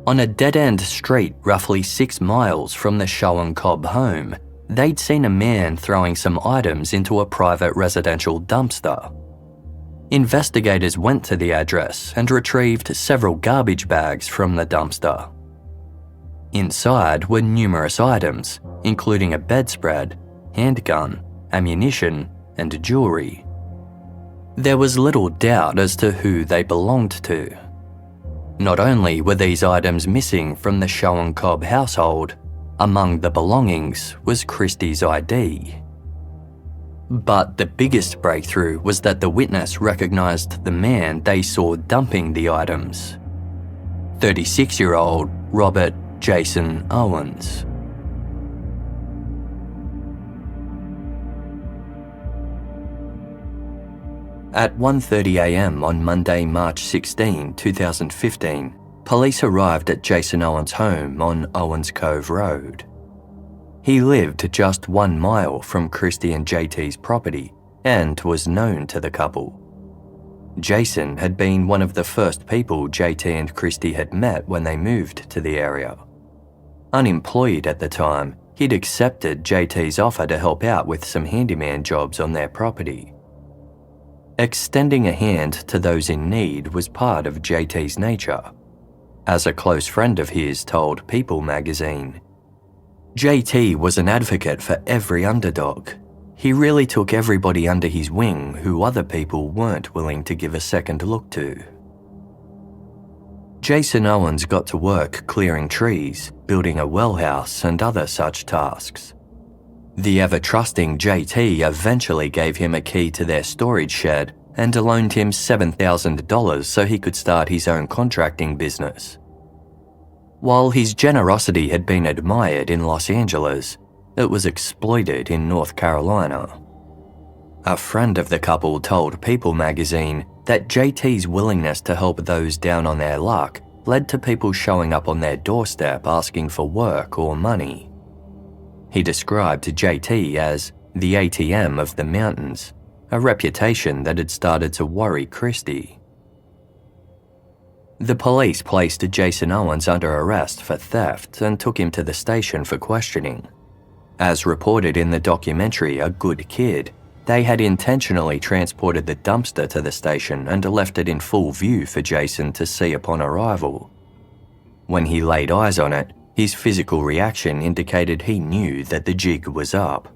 On a dead-end street roughly 6 miles from the Show and Cobb home, they'd seen a man throwing some items into a private residential dumpster. Investigators went to the address and retrieved several garbage bags from the dumpster. Inside were numerous items, including a bedspread, handgun, ammunition, and jewelry. There was little doubt as to who they belonged to. Not only were these items missing from the Show and Cobb household, among the belongings was Christy's ID. But the biggest breakthrough was that the witness recognised the man they saw dumping the items. 36-year-old Robert Jason Owens. At 1:30 a.m. on Monday, March 16, 2015, police arrived at Jason Owens' home on Owens Cove Road. He lived just 1 mile from Christy and JT's property and was known to the couple. Jason had been one of the first people JT and Christy had met when they moved to the area. Unemployed at the time, he'd accepted JT's offer to help out with some handyman jobs on their property. Extending a hand to those in need was part of JT's nature, as a close friend of his told People magazine. JT was an advocate for every underdog. He really took everybody under his wing who other people weren't willing to give a second look to. Jason Owens got to work clearing trees, building a well house and other such tasks. The ever-trusting JT eventually gave him a key to their storage shed and loaned him $7,000 so he could start his own contracting business. While his generosity had been admired in Los Angeles, it was exploited in North Carolina. A friend of the couple told People magazine that JT's willingness to help those down on their luck led to people showing up on their doorstep asking for work or money. He described JT as the ATM of the mountains, a reputation that had started to worry Christy. The police placed Jason Owens under arrest for theft and took him to the station for questioning. As reported in the documentary A Good Kid, they had intentionally transported the dumpster to the station and left it in full view for Jason to see upon arrival. When he laid eyes on it, his physical reaction indicated he knew that the jig was up.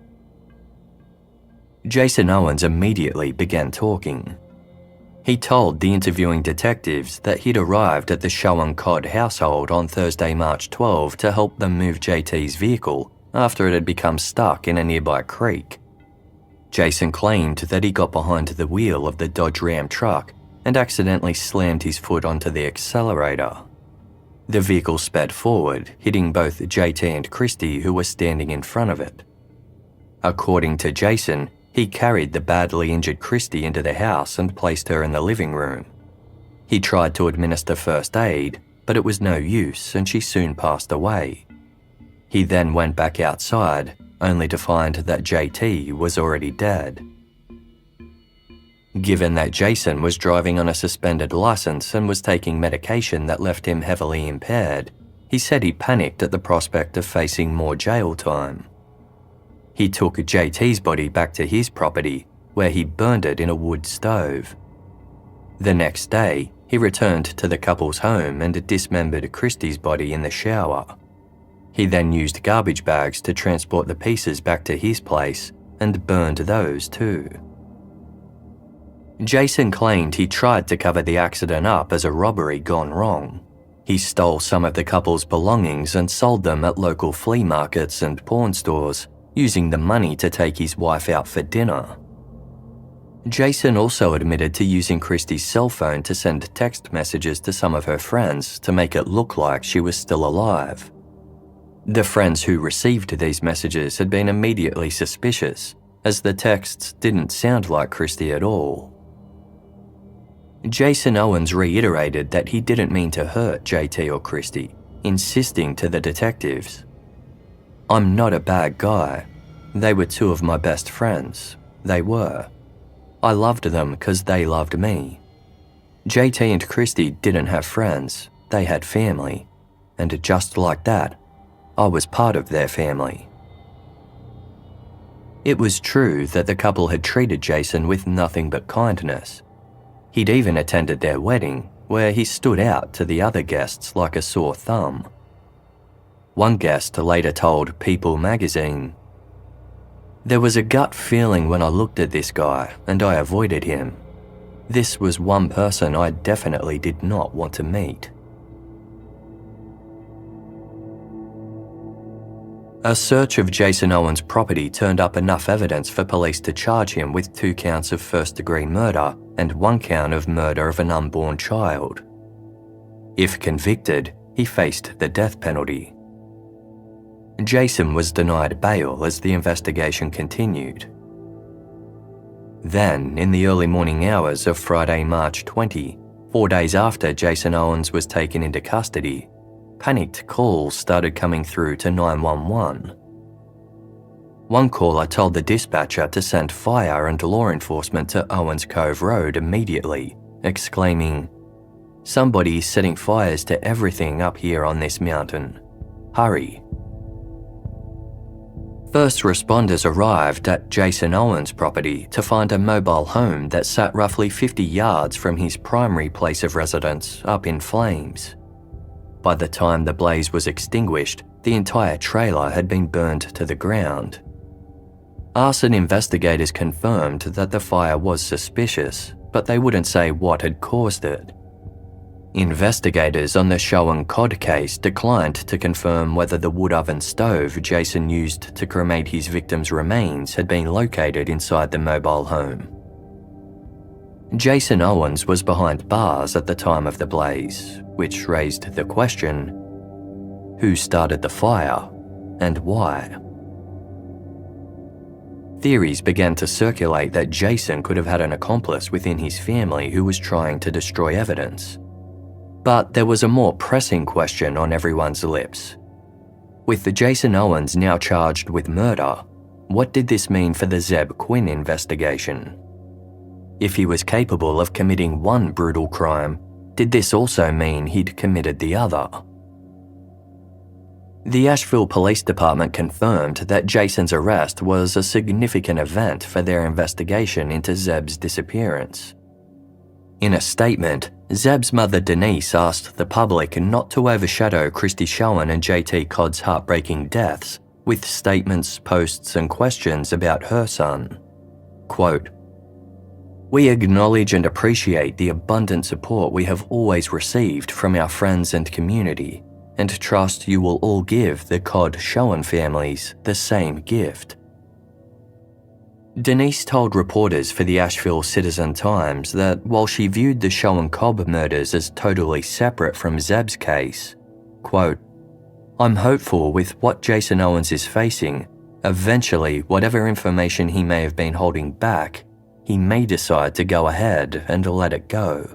Jason Owens immediately began talking. He told the interviewing detectives that he'd arrived at the Show and Cobb household on Thursday, March 12 to help them move JT's vehicle after it had become stuck in a nearby creek. Jason claimed that he got behind the wheel of the Dodge Ram truck and accidentally slammed his foot onto the accelerator. The vehicle sped forward, hitting both JT and Christy, who were standing in front of it. According to Jason, he carried the badly injured Christy into the house and placed her in the living room. He tried to administer first aid, but it was no use and she soon passed away. He then went back outside, only to find that JT was already dead. Given that Jason was driving on a suspended license and was taking medication that left him heavily impaired, he said he panicked at the prospect of facing more jail time. He took JT's body back to his property, where he burned it in a wood stove. The next day, he returned to the couple's home and dismembered Christy's body in the shower. He then used garbage bags to transport the pieces back to his place and burned those too. Jason claimed he tried to cover the accident up as a robbery gone wrong. He stole some of the couple's belongings and sold them at local flea markets and pawn stores, using the money to take his wife out for dinner. Jason also admitted to using Christy's cell phone to send text messages to some of her friends to make it look like she was still alive. The friends who received these messages had been immediately suspicious, as the texts didn't sound like Christy at all. Jason Owens reiterated that he didn't mean to hurt JT or Christy, insisting to the detectives, "I'm not a bad guy. They were two of my best friends. They were. I loved them because they loved me. JT and Christy didn't have friends, they had family. And just like that, I was part of their family." It was true that the couple had treated Jason with nothing but kindness. He'd even attended their wedding, where he stood out to the other guests like a sore thumb. One guest later told People magazine, "There was a gut feeling when I looked at this guy, and I avoided him. This was one person I definitely did not want to meet." A search of Jason Owens' property turned up enough evidence for police to charge him with 2 counts of first-degree murder and 1 count of murder of an unborn child. If convicted, he faced the death penalty. Jason was denied bail as the investigation continued. Then, in the early morning hours of Friday, March 20, 4 days after Jason Owens was taken into custody, panicked calls started coming through to 911. One caller told the dispatcher to send fire and law enforcement to Owens Cove Road immediately, exclaiming, "Somebody's setting fires to everything up here on this mountain. Hurry." First responders arrived at Jason Owens' property to find a mobile home that sat roughly 50 yards from his primary place of residence up in flames. By the time the blaze was extinguished, the entire trailer had been burned to the ground. Arson investigators confirmed that the fire was suspicious, but they wouldn't say what had caused it. Investigators on the Show and Cod case declined to confirm whether the wood oven stove Jason used to cremate his victims' remains had been located inside the mobile home. Jason Owens was behind bars at the time of the blaze, which raised the question, who started the fire and why? Theories began to circulate that Jason could have had an accomplice within his family who was trying to destroy evidence. But there was a more pressing question on everyone's lips. With Jason Owens now charged with murder, what did this mean for the Zebb Quinn investigation? If he was capable of committing one brutal crime, did this also mean he'd committed the other? The Asheville Police Department confirmed that Jason's arrest was a significant event for their investigation into Zebb's disappearance. In a statement, Zebb's mother Denise asked the public not to overshadow Christy Showen and JT Codd's heartbreaking deaths with statements, posts and questions about her son. Quote, "We acknowledge and appreciate the abundant support we have always received from our friends and community, and trust you will all give the Codd-Showen families the same gift." Denise told reporters for the Asheville Citizen-Times that while she viewed the Showen-Cobb murders as totally separate from Zebb's case, quote, "I'm hopeful with what Jason Owens is facing, eventually whatever information he may have been holding back, he may decide to go ahead and let it go."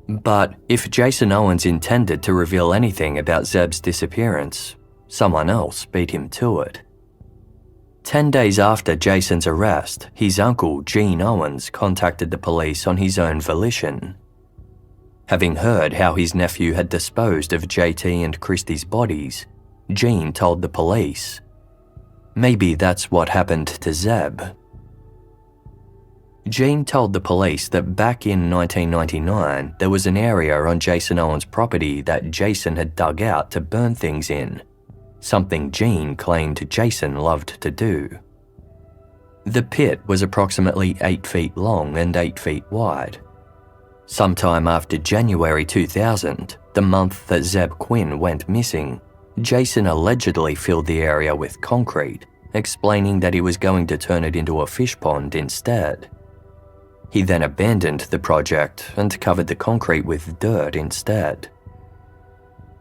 But if Jason Owens intended to reveal anything about Zebb's disappearance, Someone else beat him to it. 10 days after Jason's arrest, his uncle, Jason Owens, contacted the police on his own volition. Having heard how his nephew had disposed of JT and Christy's bodies, Jason told the police, "Maybe that's what happened to Zebb." Jason told the police that back in 1999, there was an area on Jason Owens' property that Jason had dug out to burn things in, something Jason claimed Jason loved to do. The pit was approximately 8 feet long and 8 feet wide. Sometime after January 2000, the month that Zebb Quinn went missing, Jason allegedly filled the area with concrete, explaining that he was going to turn it into a fish pond instead. He then abandoned the project and covered the concrete with dirt instead.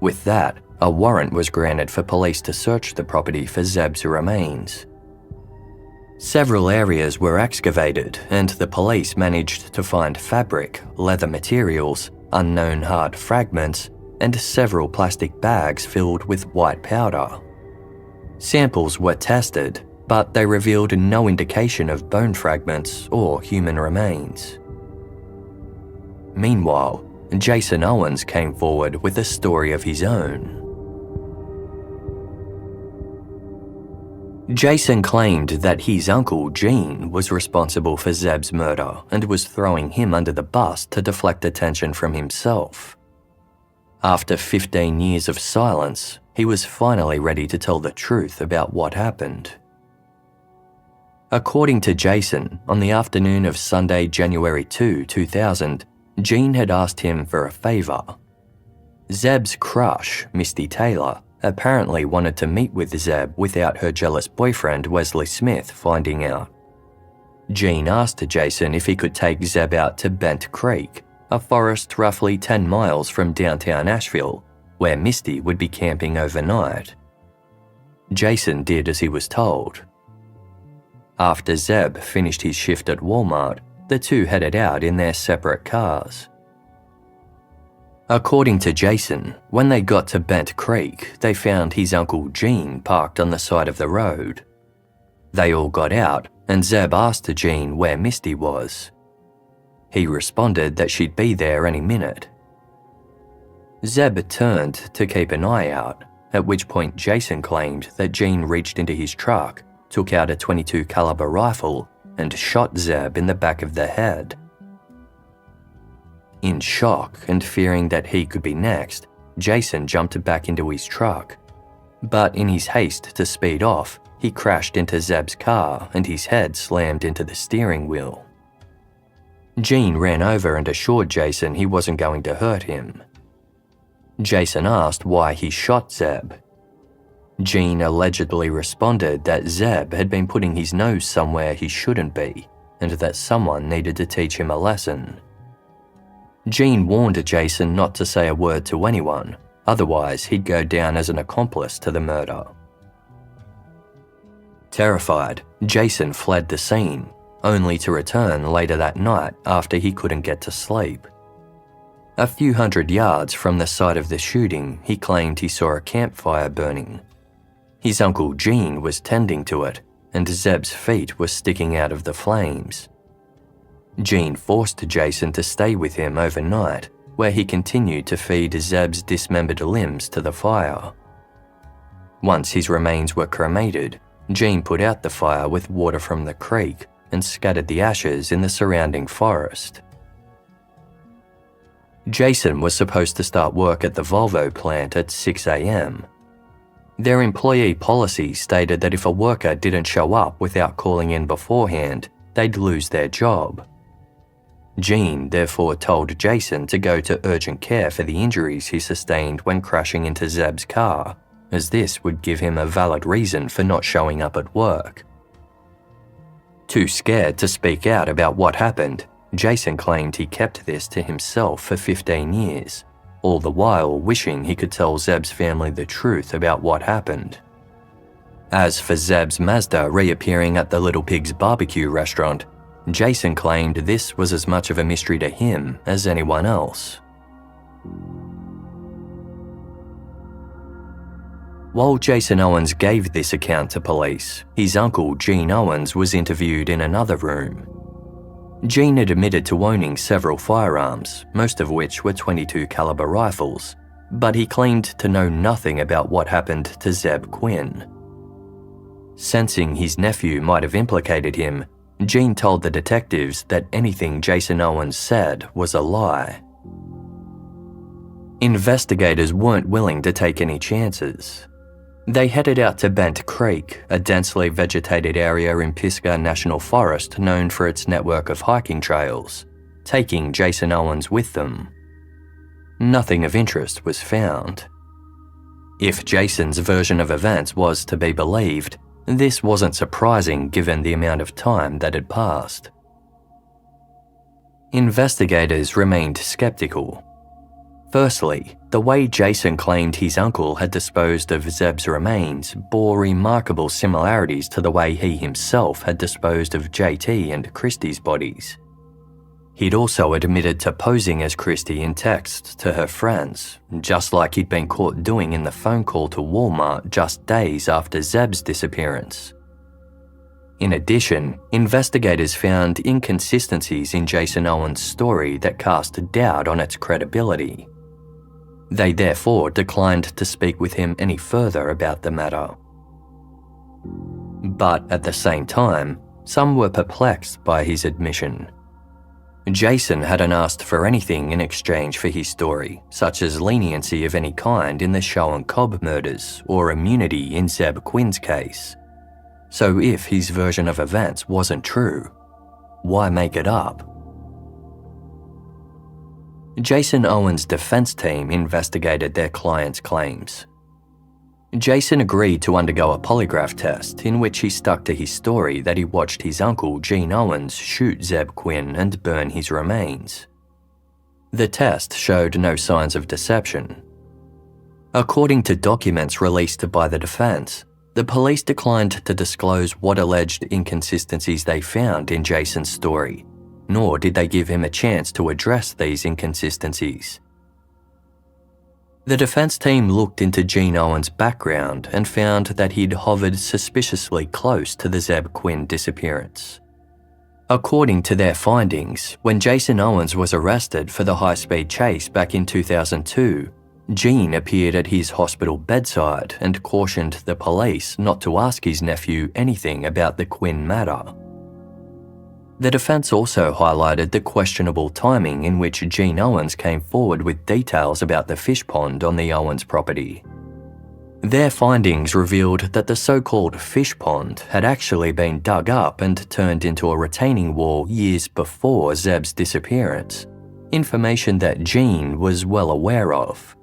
With that, a warrant was granted for police to search the property for Zebb's remains. Several areas were excavated and the police managed to find fabric, leather materials, unknown hard fragments, and several plastic bags filled with white powder. Samples were tested, but they revealed no indication of bone fragments or human remains. Meanwhile, Jason Owens came forward with a story of his own. Jason claimed that his uncle Gene was responsible for Zebb's murder and was throwing him under the bus to deflect attention from himself. After 15 years of silence, he was finally ready to tell the truth about what happened. According to Jason, on the afternoon of Sunday, January 2, 2000, Gene had asked him for a favour. Zebb's crush, Misty Taylor, apparently wanted to meet with Zebb without her jealous boyfriend Wesley Smith finding out. Gene asked Jason if he could take Zebb out to Bent Creek, a forest roughly 10 miles from downtown Asheville, where Misty would be camping overnight. Jason did as he was told. After Zebb finished his shift at Wal-Mart, the two headed out in their separate cars. According to Jason, when they got to Bent Creek, they found his uncle Gene parked on the side of the road. They all got out, and Zebb asked Gene where Misty was. He responded that she'd be there any minute. Zebb turned to keep an eye out, at which point Jason claimed that Gene reached into his truck, took out a .22 caliber rifle, and shot Zebb in the back of the head. In shock and fearing that he could be next, Jason jumped back into his truck. But in his haste to speed off, he crashed into Zebb's car and his head slammed into the steering wheel. Gene ran over and assured Jason he wasn't going to hurt him. Jason asked why he shot Zebb. Gene allegedly responded that Zebb had been putting his nose somewhere he shouldn't be, and that someone needed to teach him a lesson. Gene warned Jason not to say a word to anyone, otherwise he'd go down as an accomplice to the murder. Terrified, Jason fled the scene, only to return later that night after he couldn't get to sleep. A few hundred yards from the site of the shooting, he claimed he saw a campfire burning. His uncle Gene was tending to it, and Zebb's feet were sticking out of the flames. Gene forced Jason to stay with him overnight, where he continued to feed Zebb's dismembered limbs to the fire. Once his remains were cremated, Gene put out the fire with water from the creek and scattered the ashes in the surrounding forest. Jason was supposed to start work at the Volvo plant at 6 a.m. Their employee policy stated that if a worker didn't show up without calling in beforehand, they'd lose their job. Gene therefore told Jason to go to urgent care for the injuries he sustained when crashing into Zebb's car, as this would give him a valid reason for not showing up at work. Too scared to speak out about what happened, Jason claimed he kept this to himself for 15 years, all the while wishing he could tell Zebb's family the truth about what happened. As for Zebb's Mazda reappearing at the Little Pig's barbecue restaurant, Jason claimed this was as much of a mystery to him as anyone else. While Jason Owens gave this account to police, his uncle Gene Owens was interviewed in another room. Gene admitted to owning several firearms, most of which were .22 caliber rifles, but he claimed to know nothing about what happened to Zebb Quinn. Sensing his nephew might have implicated him, Gene told the detectives that anything Jason Owens said was a lie. Investigators weren't willing to take any chances. They headed out to Bent Creek, a densely vegetated area in Pisgah National Forest known for its network of hiking trails, taking Jason Owens with them. Nothing of interest was found. If Jason's version of events was to be believed, this wasn't surprising given the amount of time that had passed. Investigators remained skeptical. Firstly, the way Jason claimed his uncle had disposed of Zebb's remains bore remarkable similarities to the way he himself had disposed of JT and Christie's bodies. He'd also admitted to posing as Christie in texts to her friends, just like he'd been caught doing in the phone call to Wal-Mart just days after Zebb's disappearance. In addition, investigators found inconsistencies in Jason Owens' story that cast doubt on its credibility. They therefore declined to speak with him any further about the matter. But at the same time, some were perplexed by his admission. Jason hadn't asked for anything in exchange for his story, such as leniency of any kind in the Shaw and Cobb murders or immunity in Zebb Quinn's case. So if his version of events wasn't true, why make it up? Jason Owens' defense team investigated their client's claims. Jason agreed to undergo a polygraph test in which he stuck to his story that he watched his uncle Gene Owens shoot Zebb Quinn and burn his remains. The test showed no signs of deception. According to documents released by the defense, the police declined to disclose what alleged inconsistencies they found in Jason's story, nor did they give him a chance to address these inconsistencies. The defense team looked into Gene Owens' background and found that he'd hovered suspiciously close to the Zebb Quinn disappearance. According to their findings, when Jason Owens was arrested for the high-speed chase back in 2002, Gene appeared at his hospital bedside and cautioned the police not to ask his nephew anything about the Quinn matter. The defense also highlighted the questionable timing in which Gene Owens came forward with details about the fish pond on the Owens property. Their findings revealed that the so-called fish pond had actually been dug up and turned into a retaining wall years before Zebb's disappearance, information that Gene was well aware of.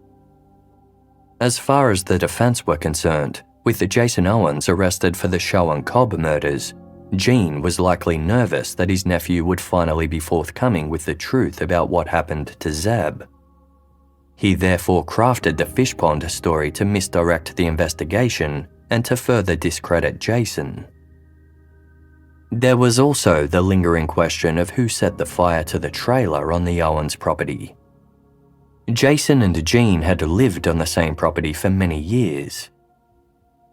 As far as the defense were concerned, with Jason Owens arrested for the Shaw and Cobb murders, Gene was likely nervous that his nephew would finally be forthcoming with the truth about what happened to Zebb. He therefore crafted the fish pond story to misdirect the investigation and to further discredit Jason. There was also the lingering question of who set the fire to the trailer on the Owens property. Jason and Gene had lived on the same property for many years.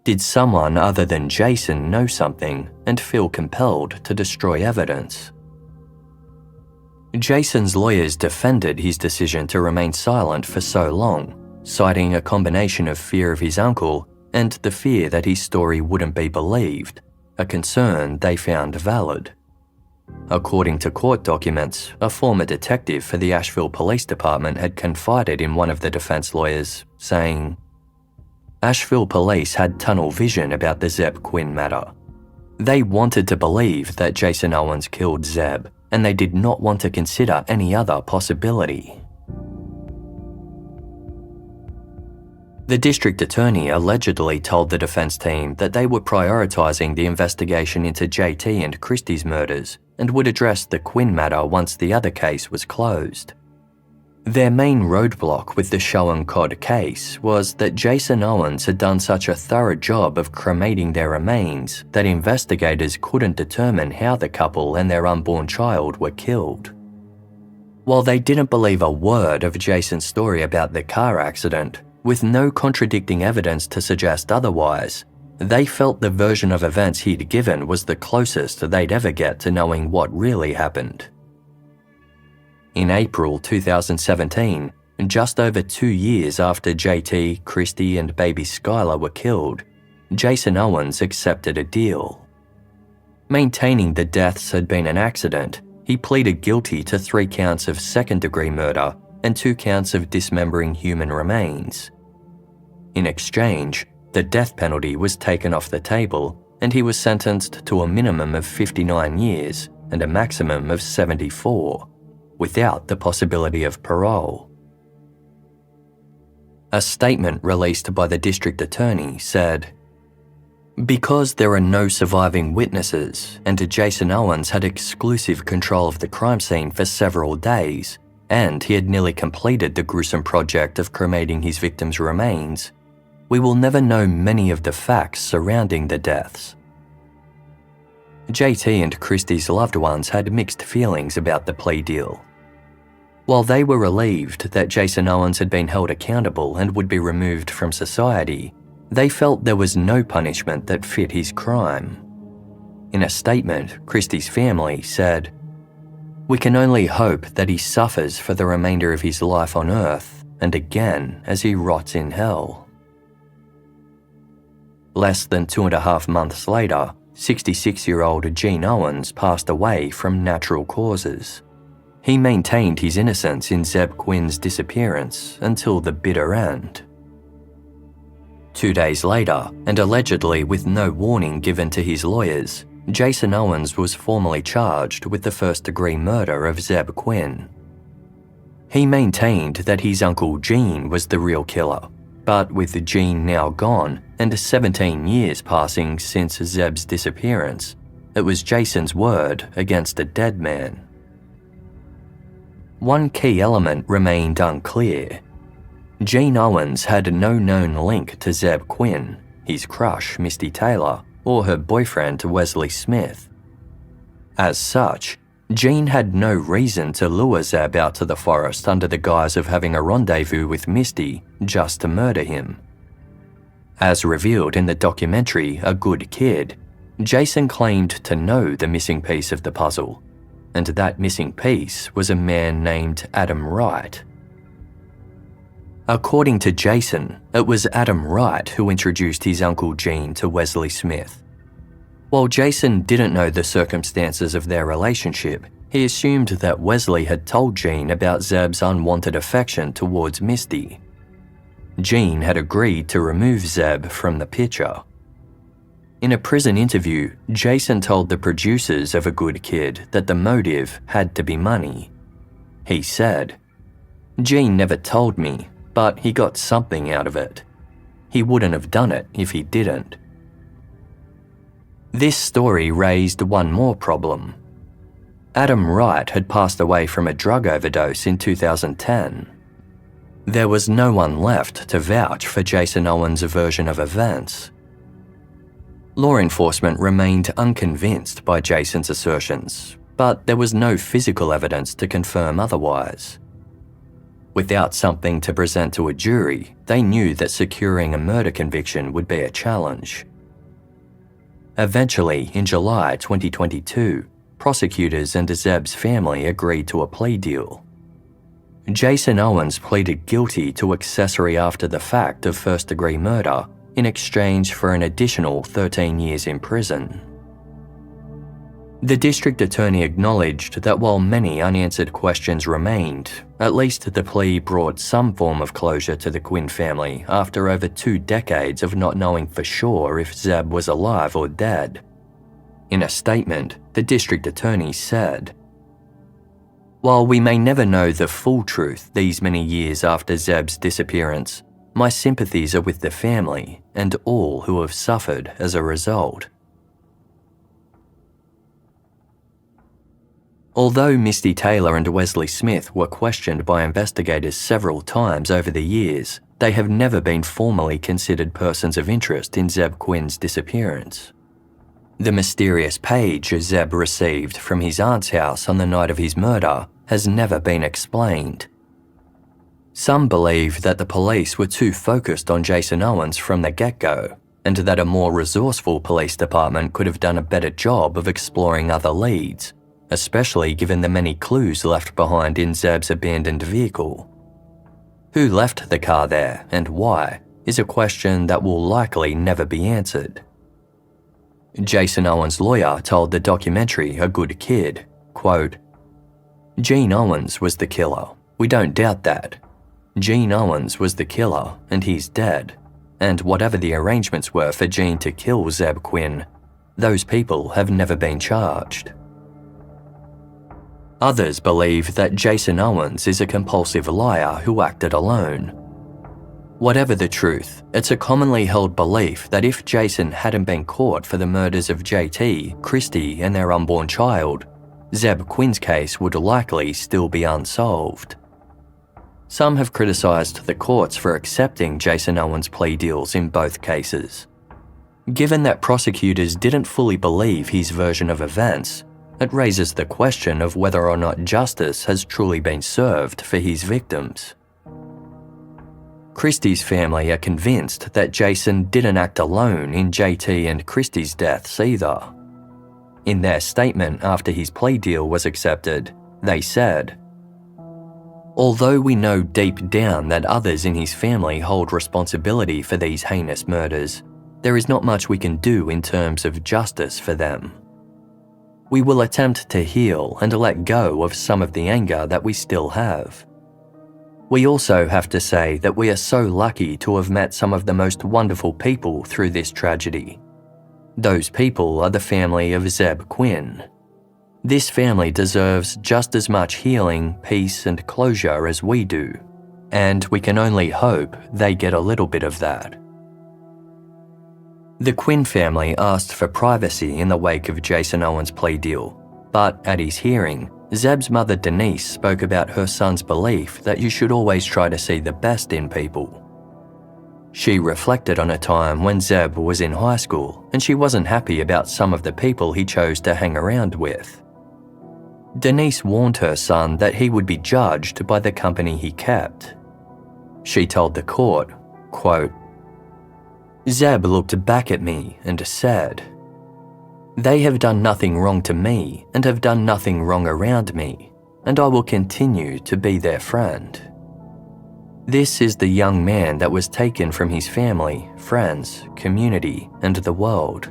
Did someone other than Jason know something and feel compelled to destroy evidence? Jason's lawyers defended his decision to remain silent for so long, citing a combination of fear of his uncle and the fear that his story wouldn't be believed, a concern they found valid. According to court documents, a former detective for the Asheville Police Department had confided in one of the defense lawyers, saying, "Asheville police had tunnel vision about the Zebb Quinn matter. They wanted to believe that Jason Owens killed Zebb, and they did not want to consider any other possibility." The district attorney allegedly told the defense team that they were prioritizing the investigation into JT and Christie's murders and would address the Quinn matter once the other case was closed. Their main roadblock with the Shaw and Cobb case was that Jason Owens had done such a thorough job of cremating their remains that investigators couldn't determine how the couple and their unborn child were killed. While they didn't believe a word of Jason's story about the car accident, With no contradicting evidence to suggest otherwise, they felt the version of events he'd given was the closest they'd ever get to knowing what really happened. In April 2017, just over 2 years after JT, Christy and baby Skylar were killed, Jason Owens accepted a deal. Maintaining the deaths had been an accident, he pleaded guilty to 3 counts of second-degree murder and 2 counts of dismembering human remains. In exchange, the death penalty was taken off the table and he was sentenced to a minimum of 59 years and a maximum of 74, without the possibility of parole. A statement released by the district attorney said, "Because there are no surviving witnesses and Jason Owens had exclusive control of the crime scene for several days, and he had nearly completed the gruesome project of cremating his victims' remains, we will never know many of the facts surrounding the deaths." JT and Christy's loved ones had mixed feelings about the plea deal. While they were relieved that Jason Owens had been held accountable and would be removed from society, they felt there was no punishment that fit his crime. In a statement, Christy's family said, "We can only hope that he suffers for the remainder of his life on Earth and again as he rots in hell." Less than 2.5 months later, 66-year-old Gene Owens passed away from natural causes. He maintained his innocence in Zebb Quinn's disappearance until the bitter end. 2 days later, and allegedly with no warning given to his lawyers, Jason Owens was formally charged with the first-degree murder of Zebb Quinn. He maintained that his uncle Gene was the real killer, but with Gene now gone and 17 years passing since Zebb's disappearance, it was Jason's word against a dead man. One key element remained unclear. Gene Owens had no known link to Zebb Quinn, his crush Misty Taylor, or her boyfriend Wesley Smith. As such, Gene had no reason to lure Zebb out to the forest under the guise of having a rendezvous with Misty just to murder him. As revealed in the documentary A Good Kid, Jason claimed to know the missing piece of the puzzle, and that missing piece was a man named Adam Wright. According to Jason, it was Adam Wright who introduced his uncle Gene to Wesley Smith. While Jason didn't know the circumstances of their relationship, he assumed that Wesley had told Gene about Zebb's unwanted affection towards Misty. Gene had agreed to remove Zebb from the picture. In a prison interview, Jason told the producers of A Good Kid that the motive had to be money. He said, "Gene never told me, but he got something out of it. He wouldn't have done it if he didn't." This story raised one more problem. Adam Wright had passed away from a drug overdose in 2010. There was no one left to vouch for Jason Owens' version of events. Law enforcement remained unconvinced by Jason's assertions, but there was no physical evidence to confirm otherwise. Without something to present to a jury, they knew that securing a murder conviction would be a challenge. Eventually, in July 2022, prosecutors and Zebb's family agreed to a plea deal. Jason Owens pleaded guilty to accessory after the fact of first-degree murder in exchange for an additional 13 years in prison. The district attorney acknowledged that while many unanswered questions remained, at least the plea brought some form of closure to the Quinn family after over 2 decades of not knowing for sure if Zebb was alive or dead. In a statement, the district attorney said, "While we may never know the full truth these many years after Zebb's disappearance, my sympathies are with the family and all who have suffered as a result." Although Misty Taylor and Wesley Smith were questioned by investigators several times over the years, they have never been formally considered persons of interest in Zebb Quinn's disappearance. The mysterious page Zebb received from his aunt's house on the night of his murder has never been explained. Some believe that the police were too focused on Jason Owens from the get-go, and that a more resourceful police department could have done a better job of exploring other leads, especially given the many clues left behind in Zebb's abandoned vehicle. Who left the car there and why is a question that will likely never be answered. Jason Owens' lawyer told the documentary A Good Kid, quote, "Gene Owens was the killer, we don't doubt that. Gene Owens was the killer and he's dead, and whatever the arrangements were for Gene to kill Zebb Quinn, those people have never been charged." Others believe that Jason Owens is a compulsive liar who acted alone. Whatever the truth, it's a commonly held belief that if Jason hadn't been caught for the murders of JT, Christy and their unborn child, Zebb Quinn's case would likely still be unsolved. Some have criticised the courts for accepting Jason Owens' plea deals in both cases. Given that prosecutors didn't fully believe his version of events, it raises the question of whether or not justice has truly been served for his victims. Christy's family are convinced that Jason didn't act alone in JT and Christy's deaths either. In their statement after his plea deal was accepted, they said, "Although we know deep down that others in his family hold responsibility for these heinous murders, there is not much we can do in terms of justice for them. We will attempt to heal and let go of some of the anger that we still have. We also have to say that we are so lucky to have met some of the most wonderful people through this tragedy. Those people are the family of Zebb Quinn. This family deserves just as much healing, peace and closure as we do, and we can only hope they get a little bit of that." The Quinn family asked for privacy in the wake of Jason Owens' plea deal, but at his hearing, Zebb's mother Denise spoke about her son's belief that you should always try to see the best in people. She reflected on a time when Zebb was in high school and she wasn't happy about some of the people he chose to hang around with. Denise warned her son that he would be judged by the company he kept. She told the court, quote, "Zebb looked back at me and said, 'They have done nothing wrong to me and have done nothing wrong around me, and I will continue to be their friend.' This is the young man that was taken from his family, friends, community, and the world.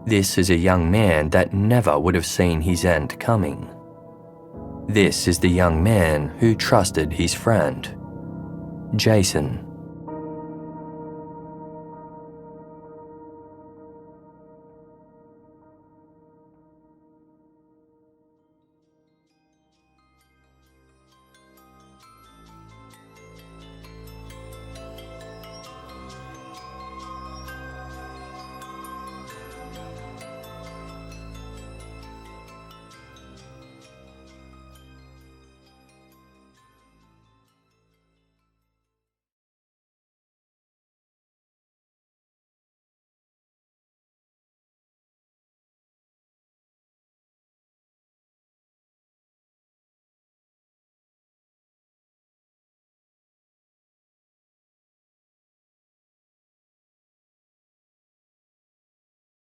This is a young man that never would have seen his end coming. This is the young man who trusted his friend. Jason."